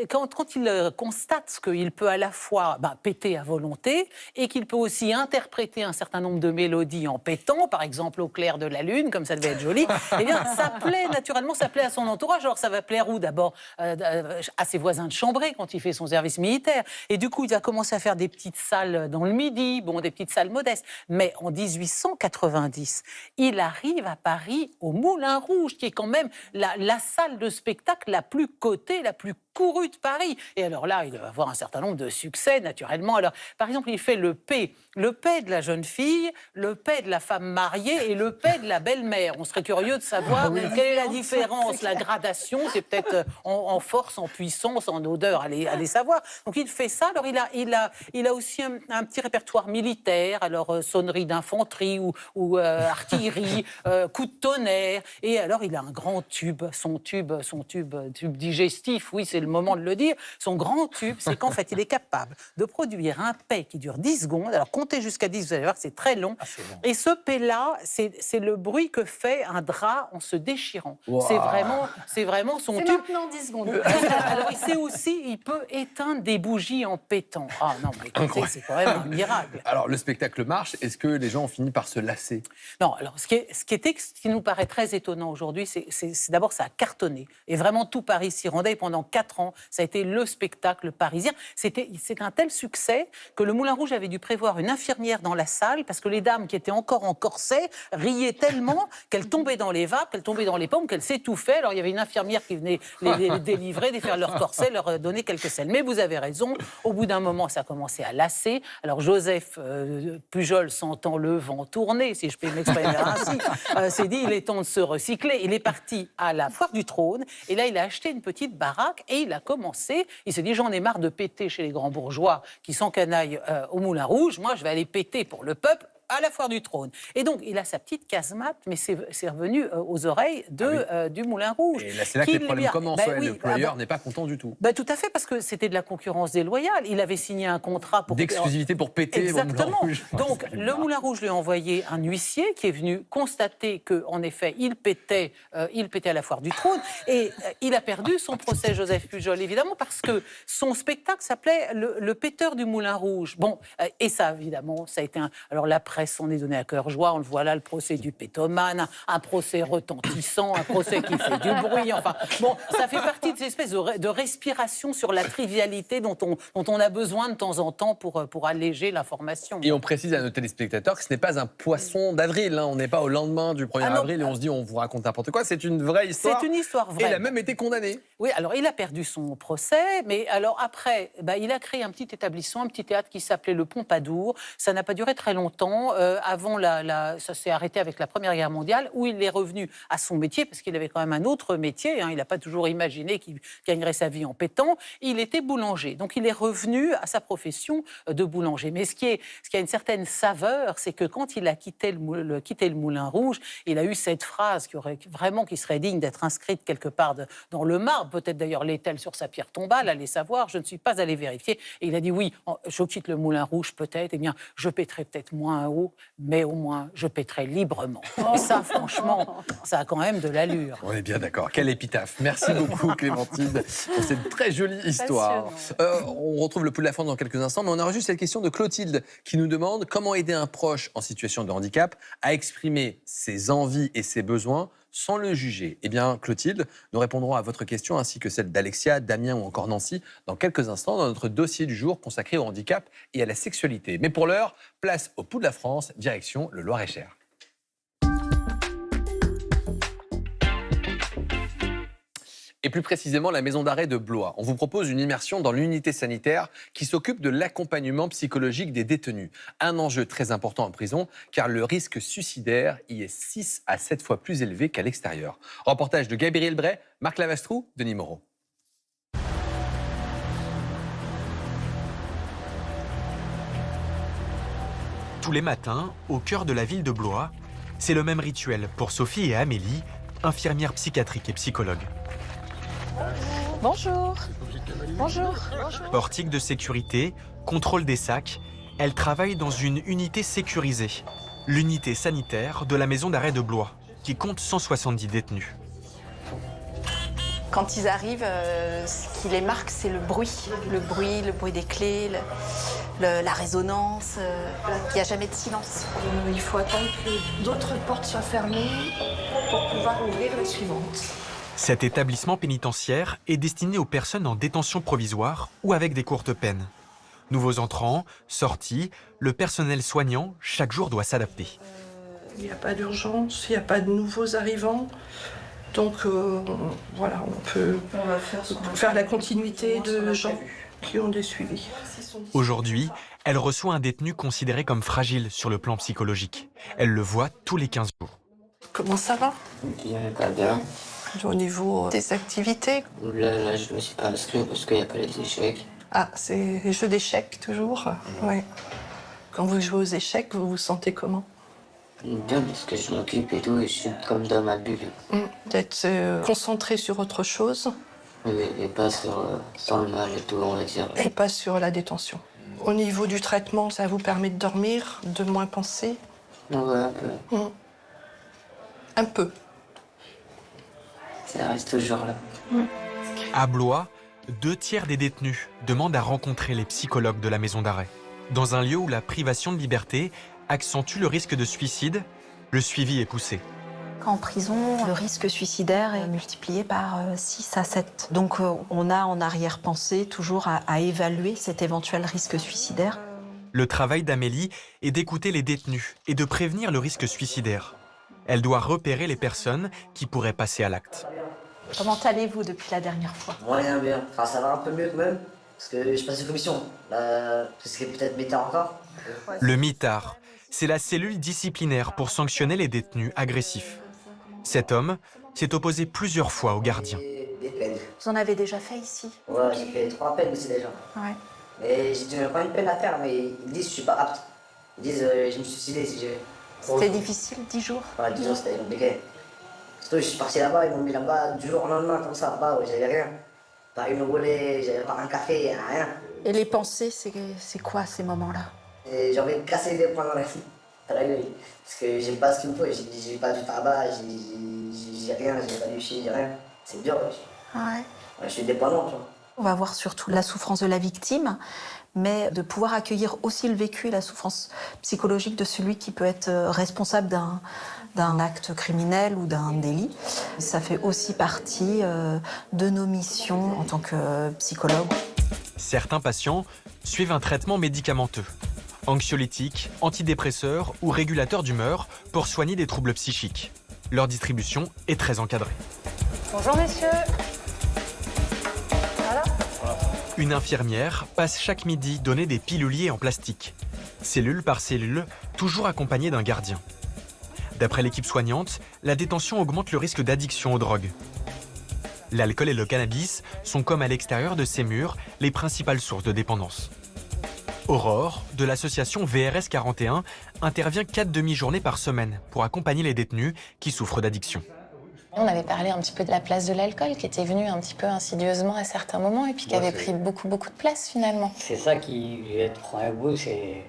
quand il constate qu'il peut à la fois péter à volonté et qu'il peut aussi interpréter un certain nombre de mélodies en pétant, par exemple au clair de la lune, comme ça devait être joli, eh bien, ça plaît naturellement, ça plaît à son entourage. Alors, ça va plaire où? D'abord à ses voisins de chambrée quand il fait son service militaire. Et du coup, il va commencer à faire des petites salles dans le Midi, des petites salles modestes. Mais en 1890, il arrive à Paris au Moulin Rouge, qui est quand même la salle de spectacle la plus cotée, la plus courue de Paris. Et alors là, il va avoir un certain nombre de succès, naturellement. Alors, par exemple, il fait le P de la jeune fille, le P de la femme mariée et le P de la belle-mère. On serait curieux de savoir quelle est la différence, la gradation. C'est peut-être en force, en puissance, en odeur, allez savoir. Donc, il fait ça. Alors, il a aussi un petit répertoire militaire. Alors, sonnerie d'infanterie ou artillerie, coup de tonnerre. Et alors, il a un grand tube, son tube digestif. Oui, c'est le moment de le dire. Son grand tube, c'est qu'en fait, il est capable de produire un P qui dure 10 secondes. Alors, comptez jusqu'à 10, vous allez voir. voir que c'est très long. Ah, c'est bon. Et ce P-là, c'est le bruit que fait un drap en se déchirant. Wow. C'est vraiment son C'est tube. maintenant 10 secondes. Alors, il sait aussi, il peut éteindre des bougies en pétant. Ah non, mais écoutez, c'est quand même un miracle. Alors, le spectacle marche. Est-ce que les gens ont fini par se lasser? Non, alors ce qui nous paraît très étonnant aujourd'hui, c'est d'abord ça a cartonné. Et vraiment tout Paris s'y rendait. Et pendant 4 ans, ça a été le spectacle parisien. C'est un tel succès que le Moulin Rouge avait dû prévoir une infirmière dans la salle parce que les dames qui étaient encore en corset riaient tellement qu'elles tombaient dans les vapes, qu'elles tombaient dans les pommes, qu'elles s'étouffaient. Alors il y avait une infirmière qui venait les délivrer, défaire leur corset, leur donner quelques selles. Mais vous avez raison, au bout d'un moment, ça a commencé à lasser. Alors Joseph Pujol, sentant le vent tourner, si je peux m'exprimer ainsi, s'est dit il est temps de se recycler. Il est parti à la Foire du Trône et là il a acheté une petite baraque et il a commencé. Il s'est dit j'en ai marre de péter chez les grands bourgeois qui s'encanaillent au Moulin Rouge. Moi je vais aller péter pour le peuple à la Foire du Trône. Et donc, il a sa petite casemate, mais c'est revenu aux oreilles du Moulin Rouge. Et là, c'est là que les problèmes commencent. L'employeur n'est pas content du tout. Tout à fait, parce que c'était de la concurrence déloyale. Il avait signé un contrat pour... D'exclusivité pour péter Exactement. au Moulin Rouge. Donc, le Moulin Rouge lui a envoyé un huissier qui est venu constater qu'en effet, il pétait à la Foire du Trône. Et il a perdu son procès, Joseph Pujol, évidemment, parce que son spectacle s'appelait le péteur du Moulin Rouge. Bon, et ça, évidemment, ça a été un... Alors, la presse s'en est donné à cœur joie. On le voit là, le procès du pétomane, un procès retentissant, un procès qui fait du bruit. Enfin, bon, ça fait partie de ces espèces de respiration sur la trivialité dont on a besoin de temps en temps pour alléger l'information. Et on précise à nos téléspectateurs que ce n'est pas un poisson d'avril. On n'est pas au lendemain du 1er avril et on se dit on vous raconte n'importe quoi. C'est une vraie histoire. C'est une histoire vraie. Et il a même été condamné. Oui, alors il a perdu son procès, mais alors après, il a créé un petit établissement, un petit théâtre qui s'appelait le Pompadour. Ça n'a pas duré très longtemps. Avant ça s'est arrêté avec la Première Guerre mondiale, où il est revenu à son métier, parce qu'il avait quand même un autre métier. Il n'a pas toujours imaginé qu'il gagnerait sa vie en pétant. Il était boulanger. Donc il est revenu à sa profession de boulanger. Mais ce qui a une certaine saveur, c'est que quand il a quitté le Moulin Rouge, il a eu cette phrase qui serait digne d'être inscrite quelque part dans le marbre. Peut-être d'ailleurs l'est-elle sur sa pierre tombale, allez savoir, je ne suis pas allé vérifier. Et il a dit oui, je quitte le Moulin Rouge peut-être, eh bien je pèterai peut-être moins haut, mais au moins je pèterai librement. Et ça, franchement, ça a quand même de l'allure. On est bien d'accord. Quelle épitaphe. Merci beaucoup Clémentine pour cette très jolie histoire. On retrouve le pouls de la France dans quelques instants, mais on aura juste cette question de Clotilde qui nous demande comment aider un proche en situation de handicap à exprimer ses envies et ses besoins sans le juger. Eh bien, Clotilde, nous répondrons à votre question ainsi que celle d'Alexia, Damien ou encore Nancy dans quelques instants dans notre dossier du jour consacré au handicap et à la sexualité. Mais pour l'heure, place au pouls de la France, direction le Loir-et-Cher. Et plus précisément la maison d'arrêt de Blois. On vous propose une immersion dans l'unité sanitaire qui s'occupe de l'accompagnement psychologique des détenus. Un enjeu très important en prison, car le risque suicidaire y est 6 à 7 fois plus élevé qu'à l'extérieur. Reportage de Gabriel Bray, Marc Lavastrou, Denis Moreau. Tous les matins, au cœur de la ville de Blois, c'est le même rituel pour Sophie et Amélie, infirmières psychiatriques et psychologues. Bonjour. Bonjour. Portique de sécurité, contrôle des sacs, elles travaillent dans une unité sécurisée, l'unité sanitaire de la maison d'arrêt de Blois, qui compte 170 détenus. Quand ils arrivent, ce qui les marque, c'est le bruit. Le bruit des clés, la résonance. Il n'y a jamais de silence. Il faut attendre que d'autres portes soient fermées pour pouvoir ouvrir la suivante. Cet établissement pénitentiaire est destiné aux personnes en détention provisoire ou avec des courtes peines. Nouveaux entrants, sortis, le personnel soignant, chaque jour doit s'adapter. Il n'y a pas d'urgence, il n'y a pas de nouveaux arrivants. Donc voilà, on peut faire la continuité de gens qui ont des suivis. Aujourd'hui, elle reçoit un détenu considéré comme fragile sur le plan psychologique. Elle le voit tous les 15 jours. Comment ça va? Pas bien. Au niveau des activités? Là, je me suis pas inscrit parce qu'il n'y a pas les échecs. Ah, c'est les jeux d'échecs toujours? Oui. Quand vous jouez aux échecs, vous vous sentez comment? Bien, parce que je m'occupe et tout, et je suis comme dans ma bulle. D'être concentré sur autre chose? Oui, et pas sur le mal et tout, on va dire. Et pas sur la détention? Au niveau du traitement, ça vous permet de dormir, de moins penser? Ouais, un peu. Un peu. Ça reste toujours là. À Blois, 2/3 des détenus demandent à rencontrer les psychologues de la maison d'arrêt. Dans un lieu où la privation de liberté accentue le risque de suicide, le suivi est poussé. En prison, le risque suicidaire est multiplié par 6 à 7. Donc on a en arrière-pensée toujours à évaluer cet éventuel risque suicidaire. Le travail d'Amélie est d'écouter les détenus et de prévenir le risque suicidaire. Elle doit repérer les personnes qui pourraient passer à l'acte. Comment allez-vous depuis la dernière fois? Moyen bien. Enfin, ça va un peu mieux quand même. Parce que je passe une commission. Ce qui est peut-être méta encore. Le mitard, c'est la cellule disciplinaire pour sanctionner les détenus agressifs. Cet homme s'est opposé plusieurs fois aux gardiens. Des peines. Vous en avez déjà fait ici? Ouais, j'ai fait 3 peines aussi déjà. Ouais. Mais j'ai encore une peine à faire, mais ils disent que je suis pas apte. Ils disent que je me suis suicidé si j'ai... C'était difficile, 10 jours? Ouais, 10 jours, c'était compliqué. Surtout, je suis parti là-bas, ils m'ont mis là-bas du jour au lendemain, comme ça, là-bas, j'avais rien. Pas une roulée, j'avais pas un café, rien. Et les pensées, c'est quoi ces moments-là? Et j'ai envie de casser des poings dans la gueule. Parce que j'ai pas ce qu'il me faut, j'ai pas du tabac, j'ai rien, j'ai pas du shit, j'ai rien. C'est dur, wesh. Ouais. Ouais, je suis dépendant, tu vois. On va voir surtout la souffrance de la victime, mais de pouvoir accueillir aussi le vécu et la souffrance psychologique de celui qui peut être responsable d'un acte criminel ou d'un délit. Ça fait aussi partie de nos missions en tant que psychologue. Certains patients suivent un traitement médicamenteux, anxiolytiques, antidépresseurs ou régulateurs d'humeur pour soigner des troubles psychiques. Leur distribution est très encadrée. Bonjour messieurs. Une infirmière passe chaque midi donner des piluliers en plastique, cellule par cellule, toujours accompagnée d'un gardien. D'après l'équipe soignante, la détention augmente le risque d'addiction aux drogues. L'alcool et le cannabis sont, comme à l'extérieur de ces murs, les principales sources de dépendance. Aurore, de l'association VRS 41, intervient 4 demi-journées par semaine pour accompagner les détenus qui souffrent d'addiction. On avait parlé un petit peu de la place de l'alcool qui était venu un petit peu insidieusement à certains moments et puis qui avait pris beaucoup de place finalement. C'est ça qui est trop un goût, c'est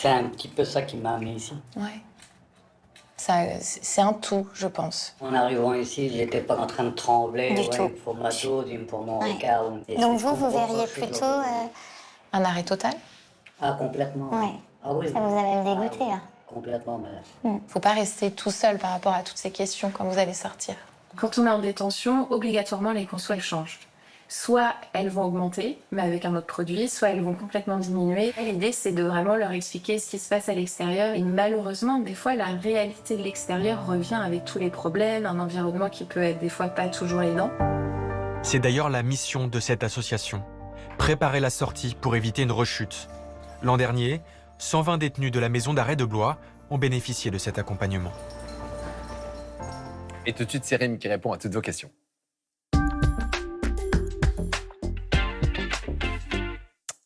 un petit peu ça qui m'a amené ici. Ouais. C'est un tout, je pense. En arrivant ici, j'étais pas en train de trembler pour ma dose, pour mon regard. Donc vous verriez plutôt... Un arrêt total? Ah, complètement. Ouais. Ah oui. Ça vous a même dégoûté, là. Complètement, mais... Faut pas rester tout seul par rapport à toutes ces questions quand vous allez sortir. Quand on est en détention, obligatoirement, les consos, elles changent. Soit elles vont augmenter, mais avec un autre produit, soit elles vont complètement diminuer. L'idée, c'est de vraiment leur expliquer ce qui se passe à l'extérieur. Et malheureusement, des fois, la réalité de l'extérieur revient avec tous les problèmes, un environnement qui peut être des fois pas toujours aidant. C'est d'ailleurs la mission de cette association. Préparer la sortie pour éviter une rechute. L'an dernier, 120 détenus de la maison d'arrêt de Blois ont bénéficié de cet accompagnement. Et tout de suite, c'est Rim qui répond à toutes vos questions.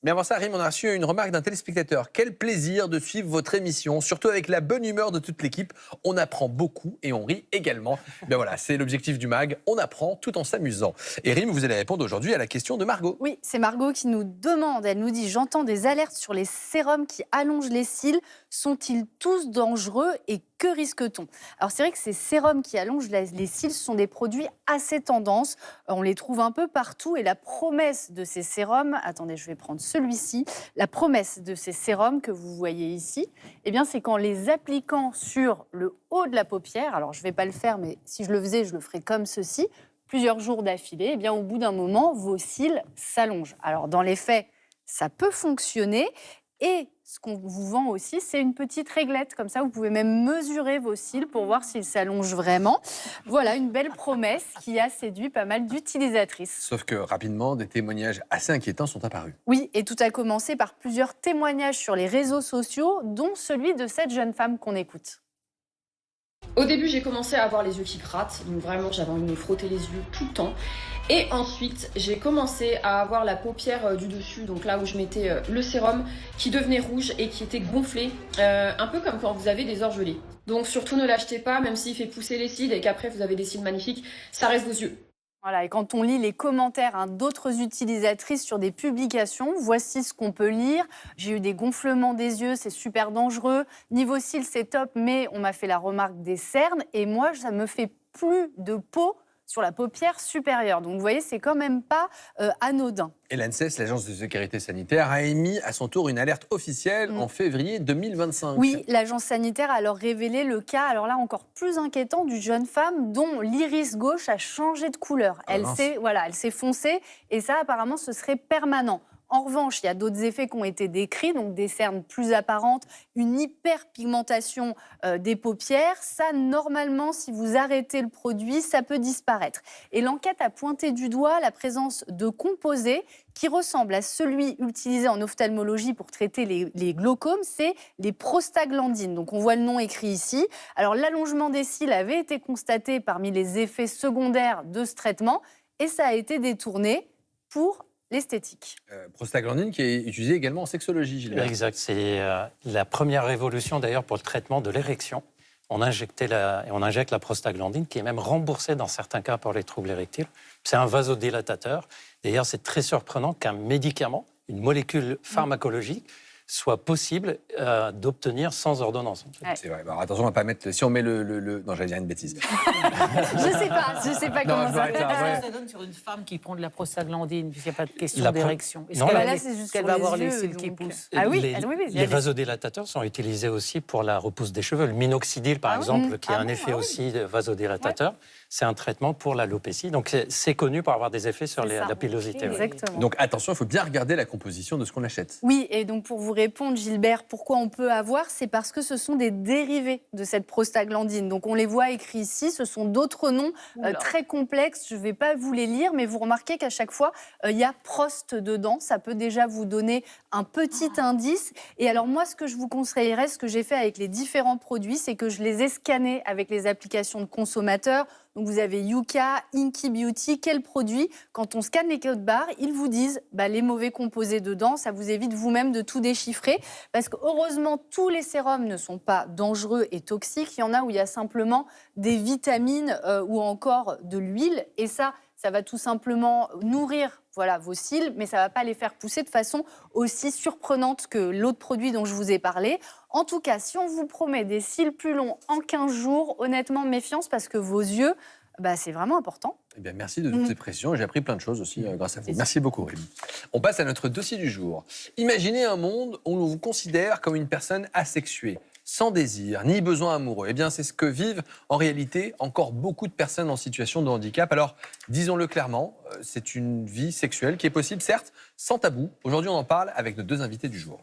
Mais avant ça, Rim, on a reçu une remarque d'un téléspectateur. Quel plaisir de suivre votre émission, surtout avec la bonne humeur de toute l'équipe. On apprend beaucoup et on rit également. Ben voilà, c'est l'objectif du MAG. On apprend tout en s'amusant. Et Rim, vous allez répondre aujourd'hui à la question de Margot. Oui, c'est Margot qui nous demande. Elle nous dit « J'entends des alertes sur les sérums qui allongent les cils. Sont-ils tous dangereux et que risque-t-on ?» Alors c'est vrai que ces sérums qui allongent les cils sont des produits assez tendance. On les trouve un peu partout et la promesse de ces sérums, attendez, je vais prendre celui-ci, la promesse de ces sérums que vous voyez ici, eh bien c'est qu'en les appliquant sur le haut de la paupière, alors je ne vais pas le faire, mais si je le faisais, je le ferais comme ceci, plusieurs jours d'affilée, eh bien au bout d'un moment, vos cils s'allongent. Alors dans les faits, ça peut fonctionner. Et ce qu'on vous vend aussi, c'est une petite réglette. Comme ça, vous pouvez même mesurer vos cils pour voir s'ils s'allongent vraiment. Voilà, une belle promesse qui a séduit pas mal d'utilisatrices. Sauf que rapidement, des témoignages assez inquiétants sont apparus. Oui, et tout a commencé par plusieurs témoignages sur les réseaux sociaux, dont celui de cette jeune femme qu'on écoute. Au début, j'ai commencé à avoir les yeux qui grattent, donc vraiment j'avais envie de me frotter les yeux tout le temps. Et ensuite, j'ai commencé à avoir la paupière du dessus, donc là où je mettais le sérum, qui devenait rouge et qui était gonflé, un peu comme quand vous avez des orgelets. Donc surtout ne l'achetez pas, même s'il fait pousser les cils et qu'après vous avez des cils magnifiques, ça reste vos yeux. Voilà, et quand on lit les commentaires d'autres utilisatrices sur des publications, voici ce qu'on peut lire. J'ai eu des gonflements des yeux, c'est super dangereux. Niveau cils, c'est top, mais on m'a fait la remarque des cernes. Et moi, ça me fait plus de peau sur la paupière supérieure. Donc, vous voyez, c'est quand même pas anodin. Et l'ANSES, l'Agence de sécurité sanitaire, a émis à son tour une alerte officielle en février 2025. Oui, l'agence sanitaire a alors révélé le cas, alors là encore plus inquiétant, d'une jeune femme dont l'iris gauche a changé de couleur. Elle s'est foncée et ça, apparemment, ce serait permanent. En revanche, il y a d'autres effets qui ont été décrits, donc des cernes plus apparentes, une hyperpigmentation des paupières. Ça, normalement, si vous arrêtez le produit, ça peut disparaître. Et l'enquête a pointé du doigt la présence de composés qui ressemblent à celui utilisé en ophtalmologie pour traiter les glaucomes, c'est les prostaglandines. Donc on voit le nom écrit ici. Alors l'allongement des cils avait été constaté parmi les effets secondaires de ce traitement et ça a été détourné pour l'esthétique. Prostaglandine qui est utilisée également en sexologie, Gilbert. Exact, c'est la première révolution d'ailleurs pour le traitement de l'érection. On injecte la prostaglandine qui est même remboursée dans certains cas pour les troubles érectiles. C'est un vasodilatateur. D'ailleurs, c'est très surprenant qu'un médicament, une molécule pharmacologique, soit possible d'obtenir sans ordonnance. En fait. C'est vrai. Alors, attention, on va pas mettre. Si on met le... Non, j'allais dire une bêtise. Je sais pas comment ça Ça donne sur une femme qui prend de la prostaglandine, puisqu'il n'y a pas de question d'érection. Est-ce qu'elle va avoir les cils qui poussent? Ah oui, les vasodilatateurs sont utilisés aussi pour la repousse des cheveux. Le minoxidil, par exemple, qui a un effet aussi vasodilatateur, c'est un traitement pour l'alopécie. Donc, c'est connu pour avoir des effets sur la pilosité. Exactement. Donc, attention, il faut bien regarder la composition de ce qu'on achète. Oui, et donc pour vous répondre, Gilbert, pourquoi on peut avoir, c'est parce que ce sont des dérivés de cette prostaglandine. Donc on les voit écrits ici, ce sont d'autres noms très complexes, je ne vais pas vous les lire, mais vous remarquez qu'à chaque fois, il y a prost dedans, ça peut déjà vous donner un petit indice. Et alors moi, ce que je vous conseillerais, ce que j'ai fait avec les différents produits, c'est que je les ai scannés avec les applications de consommateurs. Donc vous avez Yuka, Inky Beauty, quel produit? Quand on scanne les codes barres, ils vous disent les mauvais composés dedans. Ça vous évite vous-même de tout déchiffrer. Parce que heureusement, tous les sérums ne sont pas dangereux et toxiques. Il y en a où il y a simplement des vitamines ou encore de l'huile. Et ça va tout simplement nourrir vos cils, mais ça ne va pas les faire pousser de façon aussi surprenante que l'autre produit dont je vous ai parlé. En tout cas, si on vous promet des cils plus longs en 15 jours, honnêtement, méfiance parce que vos yeux, c'est vraiment important. Eh bien, merci de toutes ces précisions. J'ai appris plein de choses aussi grâce à vous. Merci beaucoup, Rémi. On passe à notre dossier du jour. Imaginez un monde où l'on vous considère comme une personne asexuée, sans désir, ni besoin amoureux. Eh bien, c'est ce que vivent en réalité encore beaucoup de personnes en situation de handicap. Alors, disons-le clairement, c'est une vie sexuelle qui est possible, certes, sans tabou. Aujourd'hui, on en parle avec nos deux invités du jour.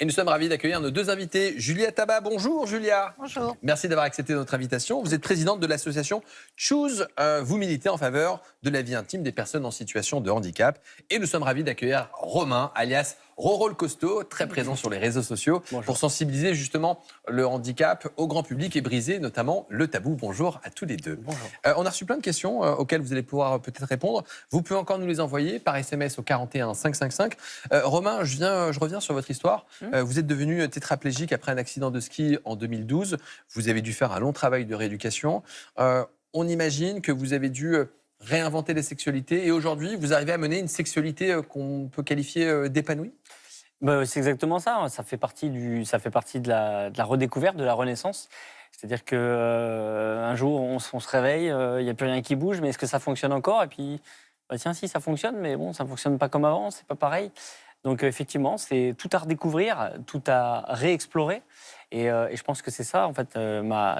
Et nous sommes ravis d'accueillir nos deux invités. Julia Tabat, bonjour Julia. Bonjour. Merci d'avoir accepté notre invitation. Vous êtes présidente de l'association Choose. Vous militez en faveur de la vie intime des personnes en situation de handicap. Et nous sommes ravis d'accueillir Romain, alias Roro le Costaud, très présent sur les réseaux sociaux, pour sensibiliser justement le handicap au grand public et briser notamment le tabou. Bonjour à tous les deux. On a reçu plein de questions auxquelles vous allez pouvoir peut-être répondre. Vous pouvez encore nous les envoyer par SMS au 41 555. Romain, je reviens sur votre histoire. Vous êtes devenu tétraplégique après un accident de ski en 2012. Vous avez dû faire un long travail de rééducation. On imagine que vous avez dû réinventer les sexualités et aujourd'hui, vous arrivez à mener une sexualité qu'on peut qualifier d'épanouie? C'est exactement ça. Ça fait partie de la redécouverte, de la renaissance. C'est-à-dire qu'un jour, on se réveille, il n'y a plus rien qui bouge, mais est-ce que ça fonctionne encore? Et puis, tiens, si, ça fonctionne, mais bon, ça ne fonctionne pas comme avant, c'est pas pareil. Donc effectivement, c'est tout à redécouvrir, tout à réexplorer. Et je pense que c'est ça, en fait,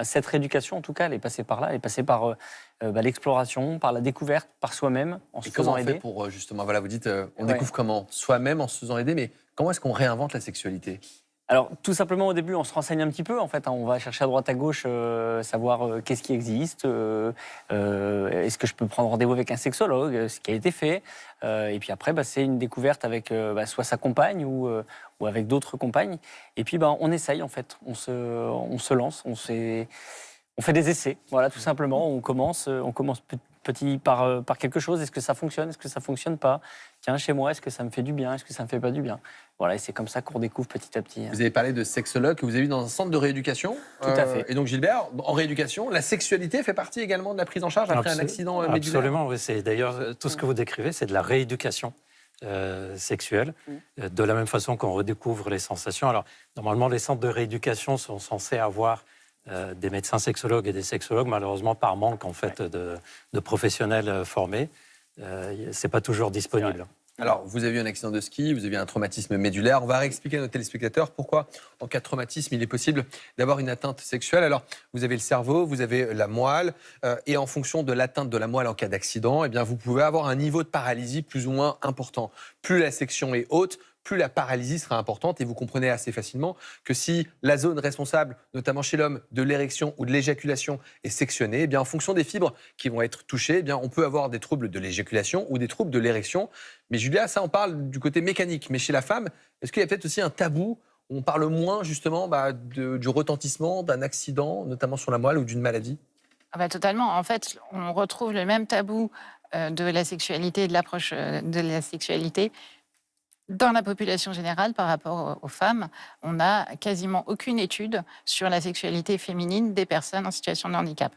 cette rééducation, en tout cas, elle est passée par là, elle est passée par l'exploration, par la découverte, par soi-même, en se faisant aider. Comment on fait pour, justement, vous dites, on découvre comment? Soi-même, en se faisant aider, mais comment est-ce qu'on réinvente la sexualité? Alors, tout simplement, au début, on se renseigne un petit peu, en fait. On va chercher à droite, à gauche, savoir qu'est-ce qui existe, est-ce que je peux prendre rendez-vous avec un sexologue, ce qui a été fait. Et puis après, c'est une découverte avec soit sa compagne ou avec d'autres compagnes. Et puis, on essaye, en fait. On se lance, on fait des essais, voilà, tout simplement. On commence par quelque chose. Est-ce que ça fonctionne? Est-ce que ça fonctionne pas? Tiens, chez moi, est-ce que ça me fait du bien? Est-ce que ça me fait pas du bien? Voilà, et c'est comme ça qu'on découvre petit à petit. Vous avez parlé de sexologue que vous avez vu dans un centre de rééducation. Tout à fait. Et donc Gilbert, en rééducation, la sexualité fait partie également de la prise en charge après un accident médulaire. Absolument, oui. C'est d'ailleurs tout ce que vous décrivez, c'est de la rééducation sexuelle, de la même façon qu'on redécouvre les sensations. Alors normalement, les centres de rééducation sont censés avoir des médecins sexologues et des sexologues, malheureusement par manque en fait de professionnels formés, c'est pas toujours disponible. Alors, vous avez eu un accident de ski, vous avez eu un traumatisme médulaire. On va réexpliquer à nos téléspectateurs pourquoi, en cas de traumatisme, il est possible d'avoir une atteinte sexuelle. Alors, vous avez le cerveau, vous avez la moelle, et en fonction de l'atteinte de la moelle en cas d'accident, eh bien, vous pouvez avoir un niveau de paralysie plus ou moins important. Plus la section est haute, plus la paralysie sera importante. Et vous comprenez assez facilement que si la zone responsable, notamment chez l'homme, de l'érection ou de l'éjaculation est sectionnée, eh bien, en fonction des fibres qui vont être touchées, eh bien, on peut avoir des troubles de l'éjaculation ou des troubles de l'érection. Mais Julia, ça, on parle du côté mécanique. Mais chez la femme, est-ce qu'il y a peut-être aussi un tabou où on parle moins justement du retentissement d'un accident, notamment sur la moelle ou d'une maladie? Totalement. En fait, on retrouve le même tabou de la sexualité et de l'approche de la sexualité dans la population générale par rapport aux femmes. On n'a quasiment aucune étude sur la sexualité féminine des personnes en situation de handicap.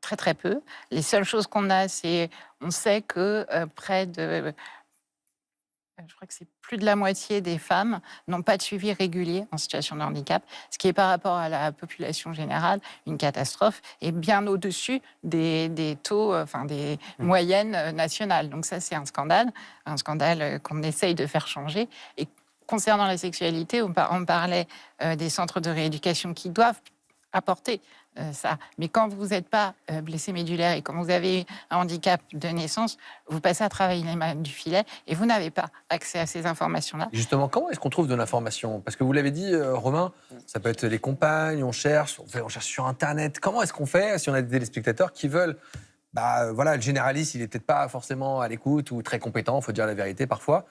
Très, très peu. Les seules choses qu'on a, c'est on sait que près de... Je crois que c'est plus de la moitié des femmes n'ont pas de suivi régulier en situation de handicap, ce qui est par rapport à la population générale une catastrophe et bien au-dessus des taux, des moyennes nationales. Donc ça, c'est un scandale qu'on essaye de faire changer. Et concernant la sexualité, on parlait des centres de rééducation qui doivent apporter ça. Mais quand vous n'êtes pas blessé médulaire et quand vous avez un handicap de naissance, vous passez à travailler les mains du filet et vous n'avez pas accès à ces informations-là. Justement, comment est-ce qu'on trouve de l'information? Parce que vous l'avez dit, Romain, ça peut être les compagnes, on cherche sur Internet. Comment est-ce qu'on fait si on a des téléspectateurs qui veulent... le généraliste, il n'est peut-être pas forcément à l'écoute ou très compétent, il faut dire la vérité parfois.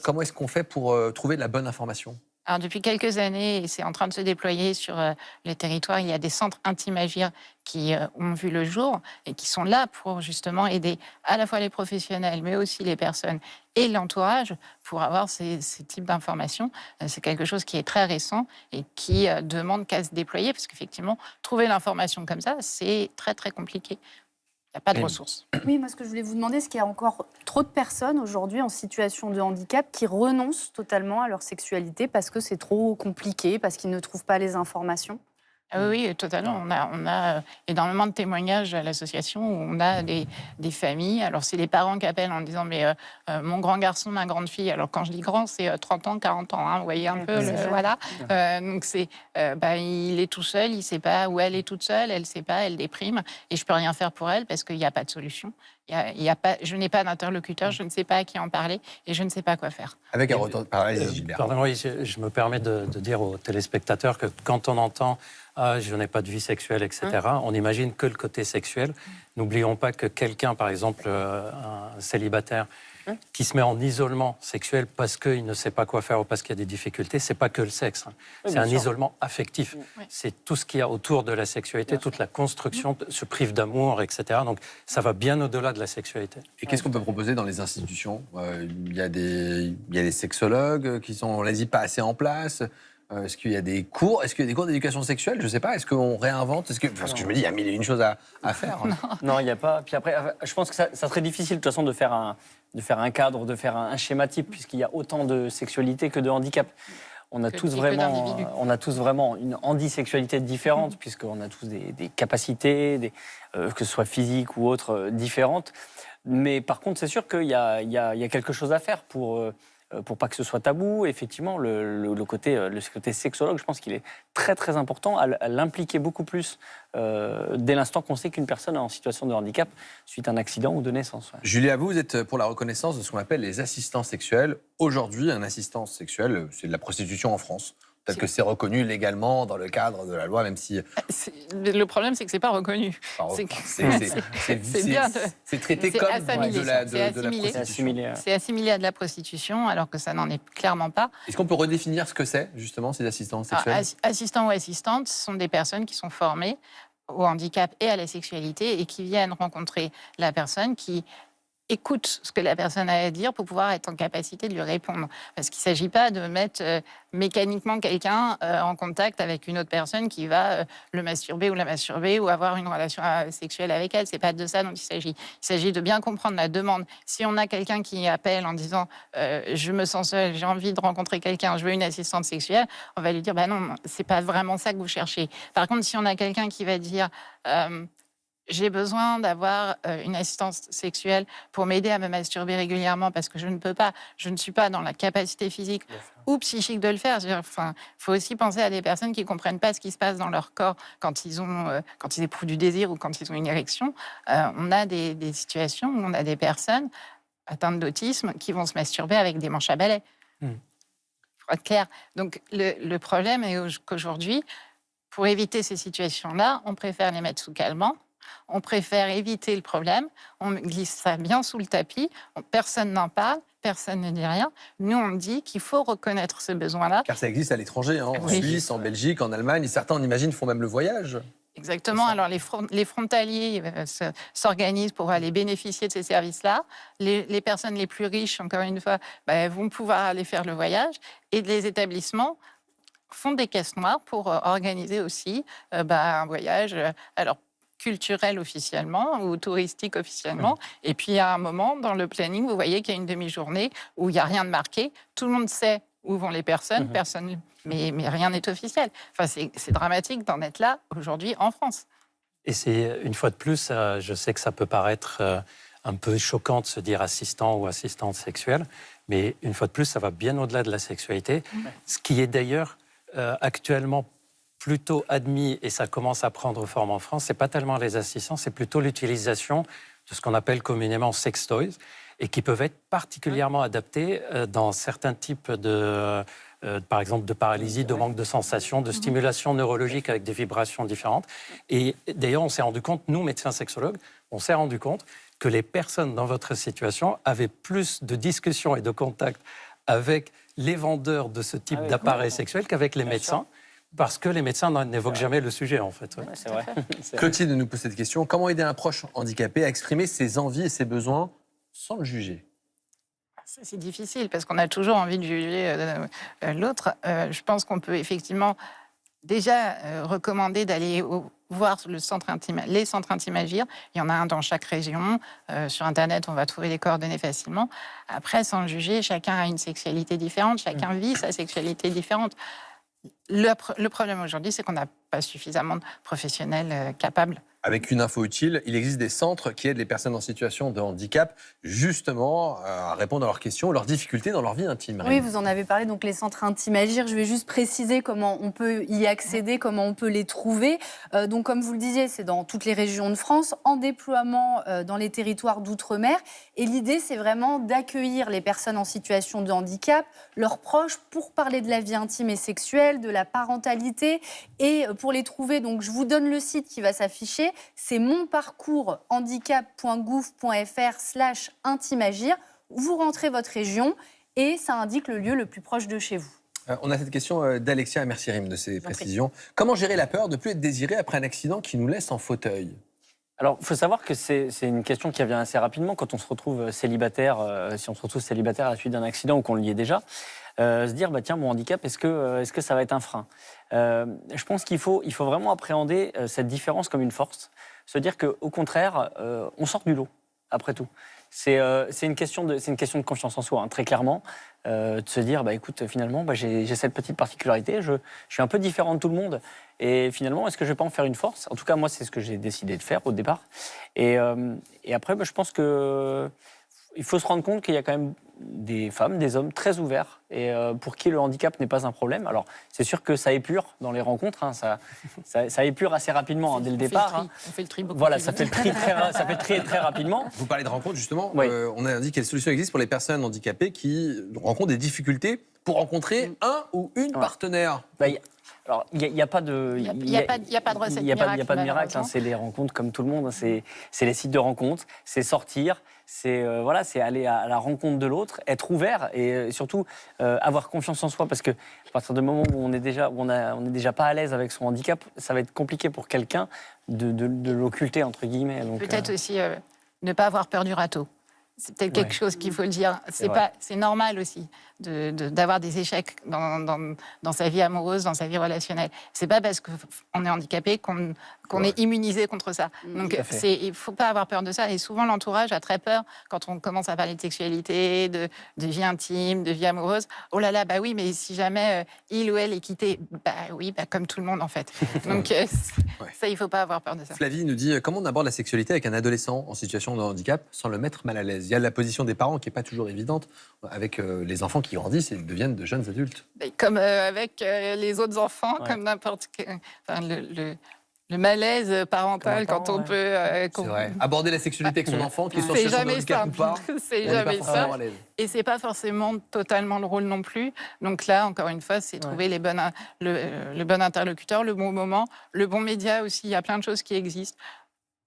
Comment est-ce qu'on fait pour trouver de la bonne information? Alors, depuis quelques années, et c'est en train de se déployer sur le territoire, il y a des centres Intimagir qui ont vu le jour et qui sont là pour justement aider à la fois les professionnels, mais aussi les personnes et l'entourage pour avoir ces types d'informations. C'est quelque chose qui est très récent et qui demande qu'à se déployer parce qu'effectivement, trouver l'information comme ça, c'est très, très compliqué. Il n'y a pas de ressources. Oui, moi, ce que je voulais vous demander, c'est qu'il y a encore trop de personnes aujourd'hui en situation de handicap qui renoncent totalement à leur sexualité parce que c'est trop compliqué, parce qu'ils ne trouvent pas les informations. Oui, totalement. On a énormément de témoignages à l'association où on a des familles. Alors, c'est les parents qui appellent en disant « mais mon grand garçon, ma grande fille », alors quand je dis grand, c'est 30 ans, 40 ans, hein, vous voyez un peu, voilà. Donc, il est tout seul, il ne sait pas où elle est toute seule, elle ne sait pas, elle déprime, et je ne peux rien faire pour elle parce qu'il n'y a pas de solution. Je n'ai pas d'interlocuteur, je ne sais pas à qui en parler et je ne sais pas quoi faire. Avec un retour de parole, Gilbert. Pardon, oui, je me permets de dire aux téléspectateurs que quand on entend « Ah, je n'ai pas de vie sexuelle, etc. », on imagine que le côté sexuel. N'oublions pas que quelqu'un, par exemple, un célibataire, qui se met en isolement sexuel parce qu'il ne sait pas quoi faire ou parce qu'il y a des difficultés, c'est pas que le sexe. C'est un isolement affectif. C'est tout ce qu'il y a autour de la sexualité, toute la construction se prive d'amour, etc. Donc ça va bien au-delà de la sexualité. Et qu'est-ce qu'on peut proposer dans les institutions? Il y a des sexologues qui sont, on l'a dit, pas assez en place. Est-ce qu'il y a des cours? Est-ce qu'il y a des cours d'éducation sexuelle? Je ne sais pas. Est-ce qu'on réinvente? Parce que je me dis, il y a mille et une choses à faire. Non, il n'y a pas. Puis après, je pense que ça serait difficile de toute façon de faire un cadre, de faire un schéma type, puisqu'il y a autant de sexualité que de handicap. On a tous vraiment une handisexualité différente, puisqu'on a tous des capacités, que ce soit physiques ou autres, différentes. Mais par contre, c'est sûr qu'il y a quelque chose à faire pour pas que ce soit tabou. Effectivement, le côté sexologue, je pense qu'il est très très important à l'impliquer beaucoup plus dès l'instant qu'on sait qu'une personne est en situation de handicap suite à un accident ou de naissance. Julia, vous êtes pour la reconnaissance de ce qu'on appelle les assistants sexuels. Aujourd'hui, un assistant sexuel, c'est de la prostitution en France. Peut-être que c'est reconnu légalement dans le cadre de la loi, même si... Le problème, c'est que ce n'est pas reconnu. C'est traité comme de la prostitution. C'est assimilé à de la prostitution, alors que ça n'en est clairement pas. Est-ce qu'on peut redéfinir ce que c'est, justement, ces assistants sexuels? Assistants ou assistantes, ce sont des personnes qui sont formées au handicap et à la sexualité et qui viennent rencontrer la personne, qui écoute ce que la personne a à dire pour pouvoir être en capacité de lui répondre. Parce qu'il ne s'agit pas de mettre mécaniquement quelqu'un en contact avec une autre personne qui va le masturber ou la masturber ou avoir une relation sexuelle avec elle. Ce n'est pas de ça dont il s'agit. Il s'agit de bien comprendre la demande. Si on a quelqu'un qui appelle en disant je me sens seule, j'ai envie de rencontrer quelqu'un, je veux une assistante sexuelle, on va lui dire non, ce n'est pas vraiment ça que vous cherchez. Par contre, si on a quelqu'un qui va dire j'ai besoin d'avoir une assistance sexuelle pour m'aider à me masturber régulièrement parce que je ne suis pas dans la capacité physique ou psychique de le faire. Enfin, faut aussi penser à des personnes qui comprennent pas ce qui se passe dans leur corps quand ils éprouvent du désir ou quand ils ont une érection. On a des situations où on a des personnes atteintes d'autisme qui vont se masturber avec des manches à balai. Pour être clair. Donc le problème est qu'aujourd'hui, pour éviter ces situations-là, on préfère les mettre sous calmant. On préfère éviter le problème, on glisse ça bien sous le tapis, personne n'en parle, personne ne dit rien. Nous, on dit qu'il faut reconnaître ce besoin-là. Car ça existe à l'étranger, en Suisse, en Belgique, en Allemagne, et certains, on imagine, font même le voyage. Exactement, alors les frontaliers s'organisent pour aller bénéficier de ces services-là. Les personnes les plus riches, encore une fois, vont pouvoir aller faire le voyage, et les établissements font des caisses noires pour organiser aussi un voyage. Alors, culturel officiellement ou touristique officiellement. Et puis, à un moment, dans le planning, vous voyez qu'il y a une demi-journée où il n'y a rien de marqué. Tout le monde sait où vont les personnes, mais rien n'est officiel. Enfin, c'est dramatique d'en être là aujourd'hui en France. Et c'est, une fois de plus, je sais que ça peut paraître un peu choquant de se dire assistant ou assistante sexuelle, mais une fois de plus, ça va bien au-delà de la sexualité. Ce qui est d'ailleurs actuellement plutôt admis, et ça commence à prendre forme en France, c'est pas tellement les assistants, c'est plutôt l'utilisation de ce qu'on appelle communément sex toys, et qui peuvent être particulièrement adaptés dans certains types par exemple, de paralysie, de manque de sensation, de stimulation neurologique avec des vibrations différentes. Et d'ailleurs, on s'est rendu compte, nous, médecins sexologues, on s'est rendu compte que les personnes dans votre situation avaient plus de discussions et de contacts avec les vendeurs de ce type d'appareils sexuels qu'avec les médecins. Parce que les médecins n'évoquent jamais le sujet, en fait. Ouais, c'est vrai. Clotilde nous pose cette question. Comment aider un proche handicapé à exprimer ses envies et ses besoins sans le juger ? C'est difficile, parce qu'on a toujours envie de juger l'autre. Je pense qu'on peut effectivement déjà recommander d'aller voir les centres intimes Agir. Il y en a un dans chaque région. Sur Internet, on va trouver les coordonnées facilement. Après, sans le juger, chacun a une sexualité différente, chacun vit sa sexualité différente. Le problème aujourd'hui, c'est qu'on n'a pas suffisamment de professionnels capables. Avec une info utile, il existe des centres qui aident les personnes en situation de handicap justement à répondre à leurs questions, leurs difficultés dans leur vie intime. Oui, vous en avez parlé, donc les centres intimes Agir. Je vais juste préciser comment on peut y accéder, comment on peut les trouver. Donc comme vous le disiez, c'est dans toutes les régions de France, en déploiement dans les territoires d'outre-mer. Et l'idée, c'est vraiment d'accueillir les personnes en situation de handicap, leurs proches, pour parler de la vie intime et sexuelle, de la parentalité. Et pour les trouver, donc je vous donne le site qui va s'afficher. C'est monparcourshandicap.gouv.fr/intimagir. Vous rentrez votre région et ça indique le lieu le plus proche de chez vous. On a cette question d'Alexia, merci Rim de ces précisions. Comment gérer la peur de ne plus être désiré après un accident qui nous laisse en fauteuil ? Alors, il faut savoir que c'est une question qui revient assez rapidement quand on se retrouve célibataire, si on se retrouve célibataire à la suite d'un accident ou qu'on l'y est déjà. Se dire, tiens, mon handicap, est-ce que ça va être un frein ? Je pense qu'il faut vraiment appréhender cette différence comme une force. Se dire qu'au contraire, on sort du lot, après tout. C'est une question de confiance en soi, hein, très clairement. De se dire, écoute, finalement, j'ai cette petite particularité, je suis un peu différent de tout le monde. Et finalement, est-ce que je ne vais pas en faire une force ? En tout cas, moi, c'est ce que j'ai décidé de faire au départ. Et après, je pense qu'il faut se rendre compte qu'il y a quand même des femmes, des hommes très ouverts et pour qui le handicap n'est pas un problème. Alors, c'est sûr que ça épure dans les rencontres, hein, ça épure assez rapidement dès le départ. On fait le tri beaucoup. Voilà, ça fait le tri très rapidement. Vous parlez de rencontres, justement. Oui. On a dit quelles solutions existent pour les personnes handicapées qui rencontrent des difficultés pour rencontrer un ou une partenaire. Alors, il n'y a pas de... Il n'y a pas de recette Il n'y a pas de miracle, miracle, hein, malheureusement. c'est les rencontres comme tout le monde. C'est les sites de rencontres, c'est sortir, c'est aller à la rencontre de l'autre, être ouvert et surtout avoir confiance en soi. Parce qu'à partir du moment où on n'est déjà pas à l'aise avec son handicap, ça va être compliqué pour quelqu'un de l'occulter, entre guillemets. Peut-être aussi ne pas avoir peur du râteau. C'est peut-être quelque chose qu'il faut le dire. C'est normal aussi d'avoir des échecs dans sa vie amoureuse, dans sa vie relationnelle. C'est pas parce qu'on est handicapé qu'on est immunisé contre ça. Donc il faut pas avoir peur de ça. Et souvent l'entourage a très peur quand on commence à parler de sexualité, de vie intime, de vie amoureuse. Oh là là, bah oui, mais si jamais il ou elle est quitté, bah oui, bah comme tout le monde en fait. Donc ça, il faut pas avoir peur de ça. Flavie nous dit comment on aborde la sexualité avec un adolescent en situation de handicap sans le mettre mal à l'aise. Il y a la position des parents qui n'est pas toujours évidente avec les enfants qui grandissent et deviennent de jeunes adultes. Comme avec les autres enfants, comme n'importe quel... Enfin, le malaise parental quand on peut... C'est vrai. Aborder la sexualité avec son enfant qui est sur situation de handicap ou pas, c'est jamais simple. Et c'est pas forcément totalement le rôle non plus. Donc là, encore une fois, c'est trouver le bon interlocuteur, le bon moment, le bon média aussi. Il y a plein de choses qui existent.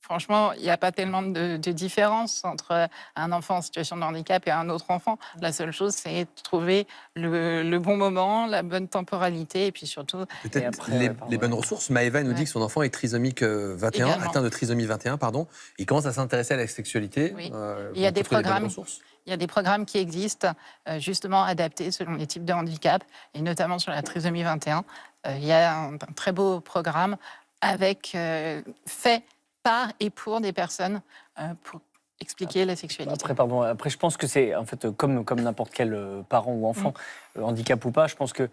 Franchement, il n'y a pas tellement de différence entre un enfant en situation de handicap et un autre enfant. La seule chose, c'est de trouver le bon moment, la bonne temporalité et puis surtout... Peut-être les bonnes ressources. Maëva nous dit que son enfant est trisomique 21, atteint de trisomie 21, pardon. Il commence à s'intéresser à la sexualité. Oui. Il y a des programmes. Il y a des programmes qui existent, justement adaptés selon les types de handicap, et notamment sur la trisomie 21. Il y a un très beau programme avec fait par et pour des personnes pour expliquer la sexualité. Après, je pense que c'est en fait comme n'importe quel parent ou enfant, handicap ou pas. Je pense que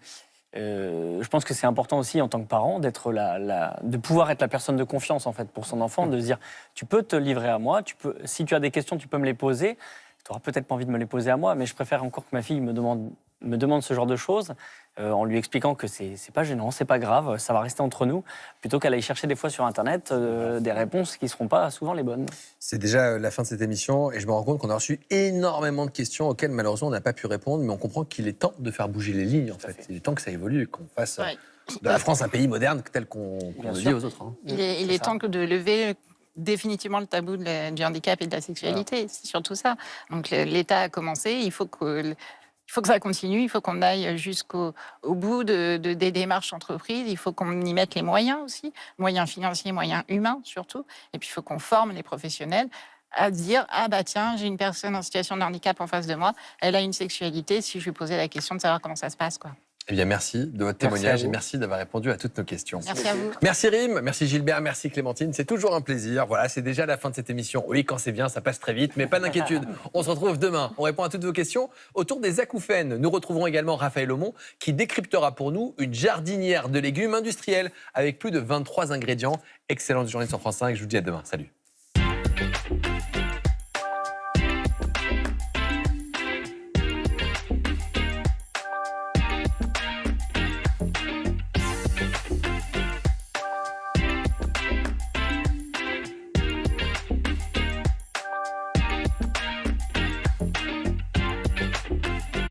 c'est important aussi en tant que parent de pouvoir être la personne de confiance en fait pour son enfant, de se dire tu peux te livrer à moi, si tu as des questions, tu peux me les poser. Tu n'auras peut-être pas envie de me les poser à moi, mais je préfère encore que ma fille me demande ce genre de choses en lui expliquant que c'est pas gênant, c'est pas grave, ça va rester entre nous, plutôt qu'elle aille chercher des fois sur Internet des réponses qui ne seront pas souvent les bonnes. C'est déjà la fin de cette émission et je me rends compte qu'on a reçu énormément de questions auxquelles malheureusement on n'a pas pu répondre, mais on comprend qu'il est temps de faire bouger les lignes en fait. Il est temps que ça évolue, qu'on fasse de la France un pays moderne tel qu'on le dit aux autres. Hein. Il est temps de lever définitivement le tabou du handicap et de la sexualité, c'est surtout ça. Donc l'État a commencé, il faut que ça continue, il faut qu'on aille jusqu'au bout des démarches entreprises, il faut qu'on y mette les moyens aussi, moyens financiers, moyens humains surtout, et puis il faut qu'on forme les professionnels à dire « Ah bah tiens, j'ai une personne en situation de handicap en face de moi, elle a une sexualité, si je lui posais la question de savoir comment ça se passe, quoi. » Eh bien, merci de votre témoignage et merci d'avoir répondu à toutes nos questions. Merci à vous. Merci Rim, merci Gilbert, merci Clémentine. C'est toujours un plaisir. Voilà, c'est déjà la fin de cette émission. Oui, quand c'est bien, ça passe très vite, mais pas d'inquiétude. On se retrouve demain. On répond à toutes vos questions autour des acouphènes. Nous retrouverons également Raphaël Aumont qui décryptera pour nous une jardinière de légumes industriels avec plus de 23 ingrédients. Excellente journée sur France 5. Je vous dis à demain. Salut.